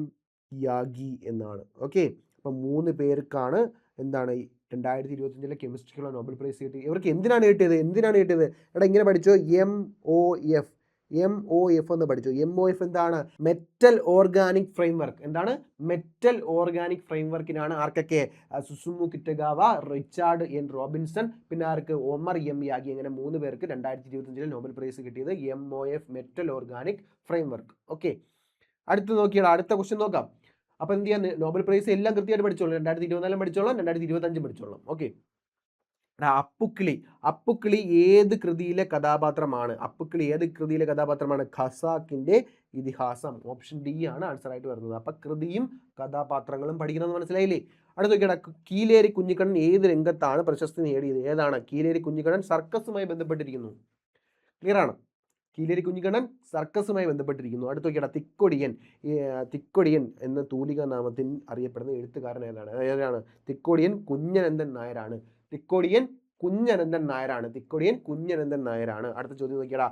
യാഗി എന്നാണ്. ഓക്കെ, അപ്പം 3 പേർക്കാണ് എന്താണ് 2025 കെമിസ്ട്രിക്കുള്ള നോബൽ പ്രൈസ് കിട്ടി. ഇവർക്ക് എന്തിനാണ് കിട്ടിയത്? എടാ ഇങ്ങനെ പഠിച്ചോ, MOF എന്ന് പഠിച്ചു. MOF എന്താണ്? Metal organic framework. എന്താണ്? മെറ്റൽ ഓർഗാനിക് ഫ്രെയിംവർക്കിനാണ് ആർക്കൊക്കെ? Susumu Kitagawa, Richard N Robinson, പിന്നെ ആർക്ക്? Omar M Yaghi. അങ്ങനെ 3 പേർക്ക് 2025 നോബൽ പ്രൈസ് കിട്ടിയത് MOF metal organic framework. Okay, അടുത്ത ക്വസ്റ്റ്യൻ നോക്കാം. അപ്പോൾ എന്ത് ചെയ്യാൻ? നോബൽ പ്രൈസ് എല്ലാം കൃത്യമായിട്ട് പഠിച്ചോളാം. 2024 പഠിച്ചോളാം, 2025 പഠിച്ചോളാം. ഓക്കെ, അപ്പുക്കിളി ഏത് കൃതിയിലെ കഥാപാത്രമാണ്? ഖസാക്കിന്റെ ഇതിഹാസം. ഓപ്ഷൻ ഡി ആണ് ആൻസർ ആയിട്ട് വരുന്നത്. അപ്പൊ കൃതിയും കഥാപാത്രങ്ങളും പഠിക്കണമെന്ന് മനസ്സിലായില്ലേ? അടുത്ത നോക്കിയാൽ കീലേരി കുഞ്ഞിക്കണ്ണൻ ഏത് രംഗത്താണ് പ്രശസ്തി നേടിയത്? ഏതാണ്? കീലേരി കുഞ്ഞിക്കണ്ണൻ സർക്കസുമായി ബന്ധപ്പെട്ടിരിക്കുന്നു. ക്ലിയർ ആണ്? കീലേരി കുഞ്ഞിക്കണ്ണൻ സർക്കസുമായി ബന്ധപ്പെട്ടിരിക്കുന്നു. അടുത്ത നോക്കിയാൽ തിക്കൊടിയൻ എന്ന തൂലിക നാമത്തിൽ അറിയപ്പെടുന്ന എഴുത്തുകാരൻ ഏതാണ്? തിക്കൊടിയൻ കുഞ്ഞനന്ദൻ നായരാണ്. അടുത്ത ചോദ്യം നോക്കിയടാ,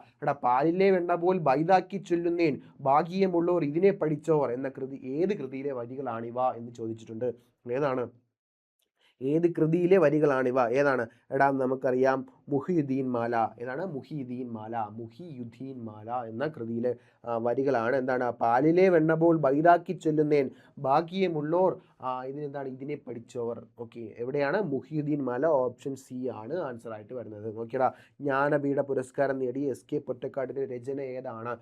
പാലിലെ വെണ്ണ പോൽ ബൈതാക്കി ചൊല്ലുന്നേൻ ഭാഗ്യമുള്ളവർ ഇതിനെ പഠിച്ചോർ എന്ന കൃതി ഏത് കൃതിയിലെ വരികളാണിവ എന്ന് ചോദിച്ചിട്ടുണ്ട്. ഏത് കൃതിയിലെ വരികളാണിവ? എടാ നമുക്കറിയാം, മുഹിയുദ്ദീൻ മാല. മുഹിയുദ്ദീൻ മാല എന്ന കൃതിയിലെ വരികളാണ്. എന്താണ്? പാലിലെ വെണ്ണ പോൽ ബൈതാക്കി ചൊല്ലുന്നേൻ ഭാഗ്യമുള്ളോർ ഇതിനെ പഠിച്ചോർ. ഓക്കെ, എവിടെയാണ്? മുഹിയുദ്ദീൻ മാല. ഓപ്ഷൻ സി ആണ് ആൻസർ ആയിട്ട് വരുന്നത്. നോക്കിയടാ, ജ്ഞാനപീഠ പുരസ്കാരം നേടിയ SK പൊറ്റക്കാടിന്റെ രചന ഏതാണ്?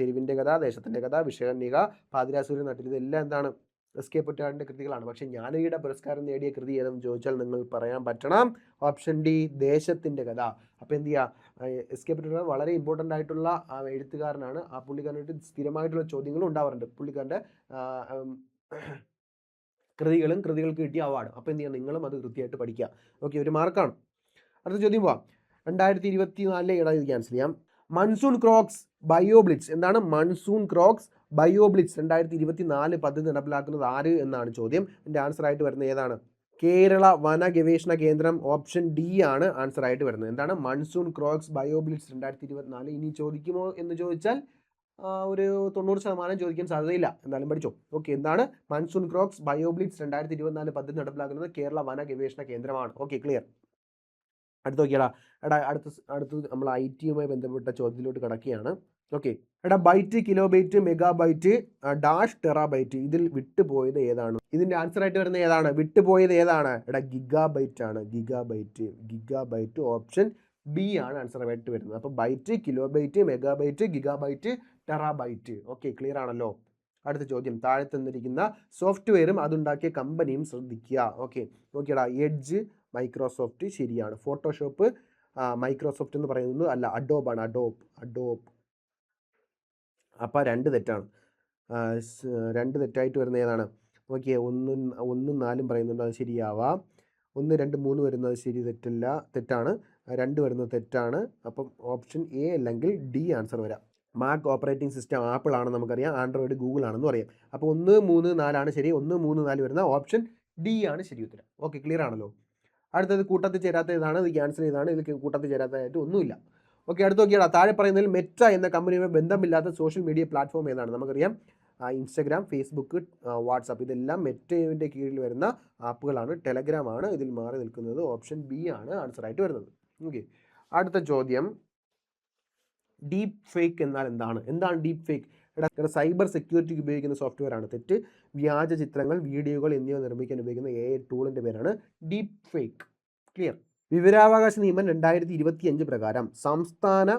തെരുവിന്റെ കഥ, ദേശത്തിന്റെ കഥ, വിഷകന്യക, പാതിരാസൂര്യ നട്ടിൽ. ഇതെല്ലാം എന്താണ്? SK പൊറ്റക്കാടിന്റെ കൃതികളാണ്. പക്ഷെ ജ്ഞാനപീഠ പുരസ്കാരം നേടിയ കൃതി ഏതെന്ന് ചോദിച്ചാൽ നിങ്ങൾ പറയാൻ പറ്റണം. ഓപ്ഷൻ ഡി, ദേശത്തിന്റെ കഥ. അപ്പോൾ എന്ത് ചെയ്യുക? SK പൊറ്റക്കാട് വളരെ ഇമ്പോർട്ടൻ്റ് ആയിട്ടുള്ള എഴുത്തുകാരനാണ്. ആ പുള്ളിക്കാരനായിട്ട് സ്ഥിരമായിട്ടുള്ള ചോദ്യങ്ങളും ഉണ്ടാവാറുണ്ട്. പുള്ളിക്കാരൻ്റെ കൃതികൾക്ക് കിട്ടിയ അവാർഡ്. അപ്പോൾ എന്ത് ചെയ്യുക? നിങ്ങളും അത് കൃത്യമായിട്ട് പഠിക്കുക. ഓക്കെ, ഒരു മാർക്കാണ്. അടുത്ത ചോദ്യം പോവാം. 2024 ഇത് ക്യാൻസൽ ചെയ്യാം. Monsoon croaks bioblitz. എന്താണ്? മൺസൂൺ ക്രോക്സ് ബയോബ്ലിറ്റ്സ് 2024 പദ്ധതി നടപ്പിലാക്കുന്നത് ആര് എന്നാണ് ചോദ്യം. എൻ്റെ ആൻസർ ആയിട്ട് വരുന്നത് ഏതാണ്? കേരള വന ഗവേഷണ കേന്ദ്രം. ഓപ്ഷൻ ഡി ആണ് ആൻസർ ആയിട്ട് വരുന്നത്. എന്താണ്? Monsoon croaks ബയോബ്ലിറ്റ്സ് 2024. ഇനി ചോദിക്കുമോ എന്ന് ചോദിച്ചാൽ ഒരു 90% ചോദിക്കാൻ സാധ്യതയില്ല. എന്തായാലും പഠിച്ചോ. ഓക്കെ, എന്താണ്? മൺസൂൺ ക്രോക്സ് ബയോബ്ലിറ്റ്സ് 2024 പദ്ധതി നടപ്പിലാക്കുന്നത് കേരള വന ഗവേഷണ കേന്ദ്രമാണ്. Okay, clear. അടുത്ത് നോക്കിയാടാ, അടുത്ത് നമ്മൾ IT-യുമായി ബന്ധപ്പെട്ട ചോദ്യത്തിലോട്ട് കിടക്കുകയാണ്. Okay, byte, kilobyte, megabyte, dash, terabyte. ഇതിൽ വിട്ടുപോയത് ഏതാണ്? ഇതിന്റെ ആൻസർ ആയിട്ട് വരുന്നത് ഏതാണ്? വിട്ടുപോയത് ഏതാണ്? ഗിഗാബൈറ്റ് ആണ്. ഗിഗാബൈറ്റ്. ഓപ്ഷൻ ബി ആണ് ആൻസർ ആയിട്ട് വരുന്നത്. അപ്പോൾ byte, kilobyte, megabyte, gigabyte, terabyte. Okay, clear ആണല്ലോ? അടുത്ത ചോദ്യം, താഴെ തന്നിരിക്കുന്ന സോഫ്റ്റ്വെയറും അതുണ്ടാക്കിയ കമ്പനിയും ശ്രദ്ധിക്കുക. ഓക്കെ, നോക്കിയടാ, എഡ്ജ് മൈക്രോസോഫ്റ്റ് ശരിയാണ്. ഫോട്ടോഷോപ്പ് മൈക്രോസോഫ്റ്റ് എന്ന് പറയുന്നത് അല്ല, അഡോബാണ്. അഡോബ്. അപ്പോൾ 2 തെറ്റാണ്. 2 തെറ്റായിട്ട് വരുന്ന ഏതാണ്? നോക്കിയേ, 1 4 പറയുന്നുണ്ട്, അത് ശരിയാവാം. 1 2 3 വരുന്നത് തെറ്റാണ്. 2 വരുന്നത് തെറ്റാണ്. അപ്പം ഓപ്ഷൻ എ അല്ലെങ്കിൽ ഡി ആൻസർ വരാം. മാക് ഓപ്പറേറ്റിംഗ് സിസ്റ്റം ആപ്പിൾ ആണെന്ന് നമുക്കറിയാം, ആൻഡ്രോയിഡ് ഗൂഗിൾ ആണെന്ന് അറിയാം. അപ്പോൾ 1 3 4 ആണ് ശരി. 1 3 4 വരുന്ന ഓപ്ഷൻ ഡി ആണ് ശരി ഉത്തരം. ഓക്കെ, ക്ലിയർ ആണല്ലോ? അടുത്തത് കൂട്ടത്തിൽ ചേരാത്ത ഇതാണ്, ഇത് ക്യാൻസൽ ചെയ്താണ്. ഇതിൽ കൂട്ടത്തിൽ ചേരാത്തതായിട്ട് ഒന്നുമില്ല. ഓക്കെ, അടുത്ത് നോക്കിയാൽ താഴെ പറയുന്നതിൽ മെറ്റ എന്ന കമ്പനിയുമായി ബന്ധമില്ലാത്ത സോഷ്യൽ മീഡിയ പ്ലാറ്റ്ഫോം ഏതാണ്? നമുക്കറിയാം ഇൻസ്റ്റഗ്രാം, ഫേസ്ബുക്ക്, വാട്സാപ്പ് ഇതെല്ലാം മെറ്റയുടെ കീഴിൽ വരുന്ന ആപ്പുകളാണ്. ടെലഗ്രാം ആണ് ഇതിൽ മാറി നിൽക്കുന്നത്. ഓപ്ഷൻ ബി ആണ് ആൻസർ ആയിട്ട് വരുന്നത്. ഓക്കെ, അടുത്ത ചോദ്യം, ഡീപ്പ് ഫേക്ക് എന്നാൽ എന്താണ് ഡീപ്പ് ഫേക്ക്? സൈബർ സെക്യൂരിറ്റിക്ക് ഉപയോഗിക്കുന്ന സോഫ്റ്റ്വെയർ ആണ്. തെറ്റ്. വ്യാജ ചിത്രങ്ങൾ, വീഡിയോകൾ എന്നിവ നിർമ്മിക്കാൻ ഉപയോഗിക്കുന്ന AI ടൂളിൻ്റെ പേരാണ് ഡീപ്പ് ഫേക്ക്. ക്ലിയർ. വിവരാവകാശ നിയമം 2025 പ്രകാരം സംസ്ഥാന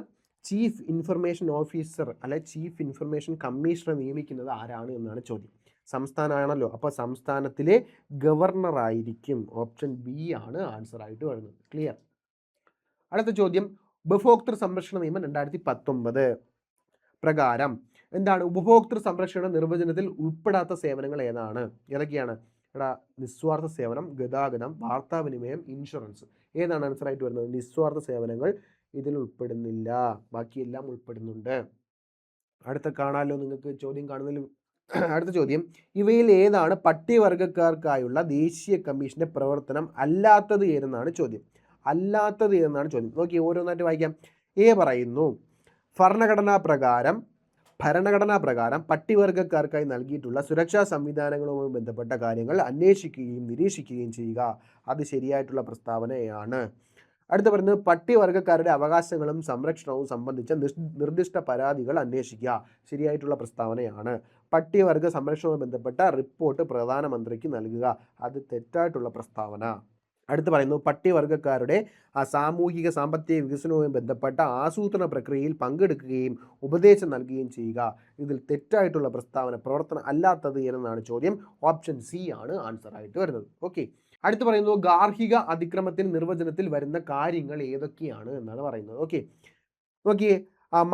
ചീഫ് ഇൻഫർമേഷൻ ഓഫീസർ അല്ലെ ചീഫ് ഇൻഫർമേഷൻ കമ്മീഷണർ നിയമിക്കുന്നത് ആരാണ് എന്നാണ് ചോദ്യം. സംസ്ഥാനമാണല്ലോ, അപ്പോൾ സംസ്ഥാനത്തിലെ ഗവർണർ ആയിരിക്കും. ഓപ്ഷൻ ബി ആണ് ആൻസർ ആയിട്ട് വരുന്നത്. ക്ലിയർ. അടുത്ത ചോദ്യം, ഉപഭോക്തൃ സംരക്ഷണ നിയമം 2019 പ്രകാരം എന്താണ് ഉപഭോക്തൃ സംരക്ഷണ നിർവചനത്തിൽ ഉൾപ്പെടാത്ത സേവനങ്ങൾ ഏതൊക്കെയാണ്? നിസ്വാർത്ഥ സേവനം, ഗതാഗതം, വാർത്താവിനിമയം, ഇൻഷുറൻസ്. ഏതാണ് ആൻസർ ആയിട്ട് വരുന്നത്? നിസ്വാർത്ഥ സേവനങ്ങൾ ഇതിൽ ഉൾപ്പെടുന്നില്ല, ബാക്കിയെല്ലാം ഉൾപ്പെടുന്നുണ്ട്. അടുത്ത കാണാമല്ലോ നിങ്ങൾക്ക് ചോദ്യം കാണുന്നതിൽ. അടുത്ത ചോദ്യം, ഇവയിൽ ഏതാണ് പട്ടികവർഗക്കാർക്കായുള്ള ദേശീയ കമ്മീഷന്റെ പ്രവർത്തനം അല്ലാത്തത് ഏതെന്നാണ് ചോദ്യം. നോക്കി ഓരോന്നായിട്ട് വായിക്കാം. പറയുന്നു, ഭരണഘടനാ പ്രകാരം പട്ടികവർഗക്കാർക്കായി നൽകിയിട്ടുള്ള സുരക്ഷാ സംവിധാനങ്ങളുമായി ബന്ധപ്പെട്ട കാര്യങ്ങൾ അന്വേഷിക്കുകയും നിരീക്ഷിക്കുകയും ചെയ്യുക. അത് ശരിയായിട്ടുള്ള പ്രസ്താവനയാണ്. അടുത്ത പറയുന്നത്, പട്ടികവർഗക്കാരുടെ അവകാശങ്ങളും സംരക്ഷണവും സംബന്ധിച്ച നിർദ്ദിഷ്ട പരാതികൾ അന്വേഷിക്കുക. ശരിയായിട്ടുള്ള പ്രസ്താവനയാണ്. പട്ടികവർഗ സംരക്ഷണവുമായി ബന്ധപ്പെട്ട റിപ്പോർട്ട് പ്രധാനമന്ത്രിക്ക് നൽകുക. അത് തെറ്റായിട്ടുള്ള പ്രസ്താവന. അടുത്ത് പറയുന്നു, പട്ടികവർഗക്കാരുടെ സാമൂഹിക സാമ്പത്തിക വികസനവുമായി ബന്ധപ്പെട്ട ആസൂത്രണ പ്രക്രിയയിൽ പങ്കെടുക്കുകയും ഉപദേശം നൽകുകയും ചെയ്യുക. ഇതിൽ തെറ്റായിട്ടുള്ള പ്രസ്താവന, പ്രവർത്തനം അല്ലാത്തത് എന്നാണ് ചോദ്യം. ഓപ്ഷൻ സി ആണ് ആൻസർ ആയിട്ട് വരുന്നത്. ഓക്കെ, അടുത്ത് പറയുന്നു, ഗാർഹിക അതിക്രമത്തിന് നിർവചനത്തിൽ വരുന്ന കാര്യങ്ങൾ ഏതൊക്കെയാണ് എന്നാണ് പറയുന്നത്. ഓക്കെ, നോക്കിയേ,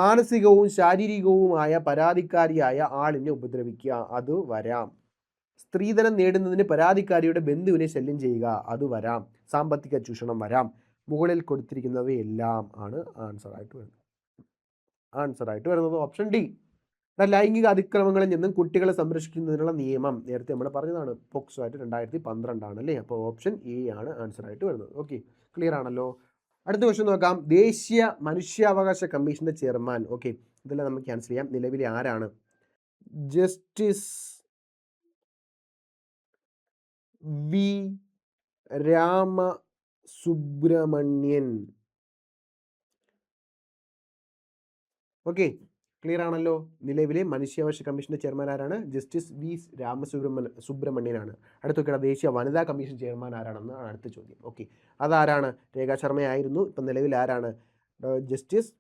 മാനസികവും ശാരീരികവുമായ പരാതിക്കാരിയായ ആളിനെ ഉപദ്രവിക്കുക, അത് വരാം. സ്ത്രീധനം നേടുന്നതിന് പരാതിക്കാരിയുടെ ബന്ധുവിനെ ശല്യം ചെയ്യുക, അത് വരാം. സാമ്പത്തിക ചൂഷണം വരാം. മുകളിൽ കൊടുത്തിരിക്കുന്നവയെല്ലാം ആണ് ആൻസർ ആയിട്ട് വരുന്നത്. Option D. ലൈംഗിക അതിക്രമങ്ങളിൽ നിന്നും കുട്ടികളെ സംരക്ഷിക്കുന്നതിനുള്ള നിയമം നേരത്തെ നമ്മൾ പറഞ്ഞതാണ്, പോക്സോ ആയിട്ട് 2012 ആണ് അല്ലേ. അപ്പോൾ ഓപ്ഷൻ എ ആണ് ആൻസർ ആയിട്ട് വരുന്നത്. ഓക്കെ, ക്ലിയർ ആണല്ലോ. അടുത്ത ക്വസ്റ്റ്യൻ നോക്കാം. ദേശീയ മനുഷ്യാവകാശ കമ്മീഷന്റെ ചെയർമാൻ. ഓക്കെ, ഇതെല്ലാം നമുക്ക് ക്യാൻസൽ ചെയ്യാം. നിലവിലെ ആരാണ്? Justice V Ramasubramanian. Okay, clear ആണല്ലോ. നിലവിലെ മനുഷ്യാവകാശ കമ്മീഷന്റെ ചെയർമാൻ ആരാണ്? ജസ്റ്റിസ് വി സുബ്രഹ്മണ്യനാണ്. അടുത്ത ദേശീയ വനിതാ കമ്മീഷൻ ചെയർമാൻ ആരാണെന്നാണ് അടുത്ത ചോദ്യം. ഓക്കെ, അതാരാണ്? രേഖാ ശർമ്മയായിരുന്നു. ഇപ്പം നിലവിൽ ആരാണ്? ജസ്റ്റിസ്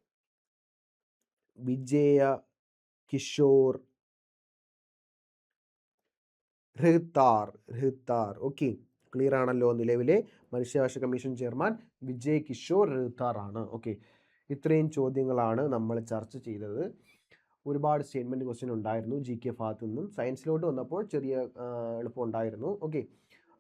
വിജയ കിഷോർ റഹ്താർ. ഓക്കെ, ക്ലിയർ ആണല്ലോ. നിലവിലെ മനുഷ്യാവകാശ കമ്മീഷൻ ചെയർമാൻ വിജയ് കിഷോർ റഹ്താർ ആണ്. ഓക്കെ, ഇത്രയും ചോദ്യങ്ങളാണ് നമ്മൾ ചർച്ച ചെയ്തത്. ഒരുപാട് സ്റ്റേറ്റ്മെൻറ്റ് ക്വസ്റ്റ്യൻ ഉണ്ടായിരുന്നു GK ഭാഗത്തു നിന്നും. സയൻസിലോട്ട് വന്നപ്പോൾ ചെറിയ എളുപ്പം ഉണ്ടായിരുന്നു. ഓക്കെ,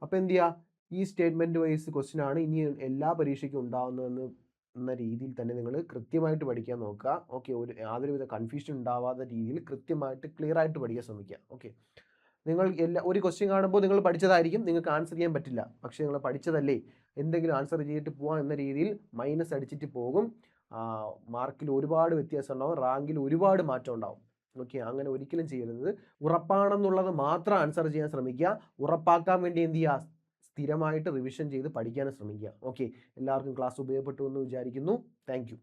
അപ്പോൾ എന്ത് ചെയ്യുക, ഈ സ്റ്റേറ്റ്മെൻറ്റ് വൈസ് ക്വസ്റ്റ്യൻ ആണ് ഇനി എല്ലാ പരീക്ഷയ്ക്കും ഉണ്ടാകുന്നതെന്ന രീതിയിൽ തന്നെ നിങ്ങൾ കൃത്യമായിട്ട് പഠിക്കാൻ നോക്കുക. ഓക്കെ, യാതൊരുവിധ കൺഫ്യൂഷൻ ഉണ്ടാവാത്ത രീതിയിൽ കൃത്യമായിട്ട് ക്ലിയർ ആയിട്ട് പഠിക്കാൻ ശ്രമിക്കുക. ഓക്കെ, നിങ്ങൾ ഒരു ക്വസ്റ്റ്യൻ കാണുമ്പോൾ നിങ്ങൾ പഠിച്ചതായിരിക്കും, നിങ്ങൾക്ക് ആൻസർ ചെയ്യാൻ പറ്റില്ല. പക്ഷേ നിങ്ങൾ പഠിച്ചതല്ലേ, എന്തെങ്കിലും ആൻസർ ചെയ്തിട്ട് പോകാം എന്ന രീതിയിൽ മൈനസ് അടിച്ചിട്ട് പോകും. മാർക്കിൽ ഒരുപാട് വ്യത്യാസം ഉണ്ടാവും, റാങ്കിൽ ഒരുപാട് മാറ്റം ഉണ്ടാവും. ഓക്കെ, അങ്ങനെ ഒരിക്കലും ചെയ്യരുത്. ഉറപ്പാണെന്നുള്ളത് മാത്രം ആൻസർ ചെയ്യാൻ ശ്രമിക്കുക. ഉറപ്പാക്കാൻ വേണ്ടി എന്ത് ചെയ്യുക, സ്ഥിരമായിട്ട് റിവിഷൻ ചെയ്ത് പഠിക്കാൻ ശ്രമിക്കുക. ഓക്കെ, എല്ലാവർക്കും ക്ലാസ് ഉപയോഗപ്പെട്ടു എന്ന് വിചാരിക്കുന്നു. താങ്ക്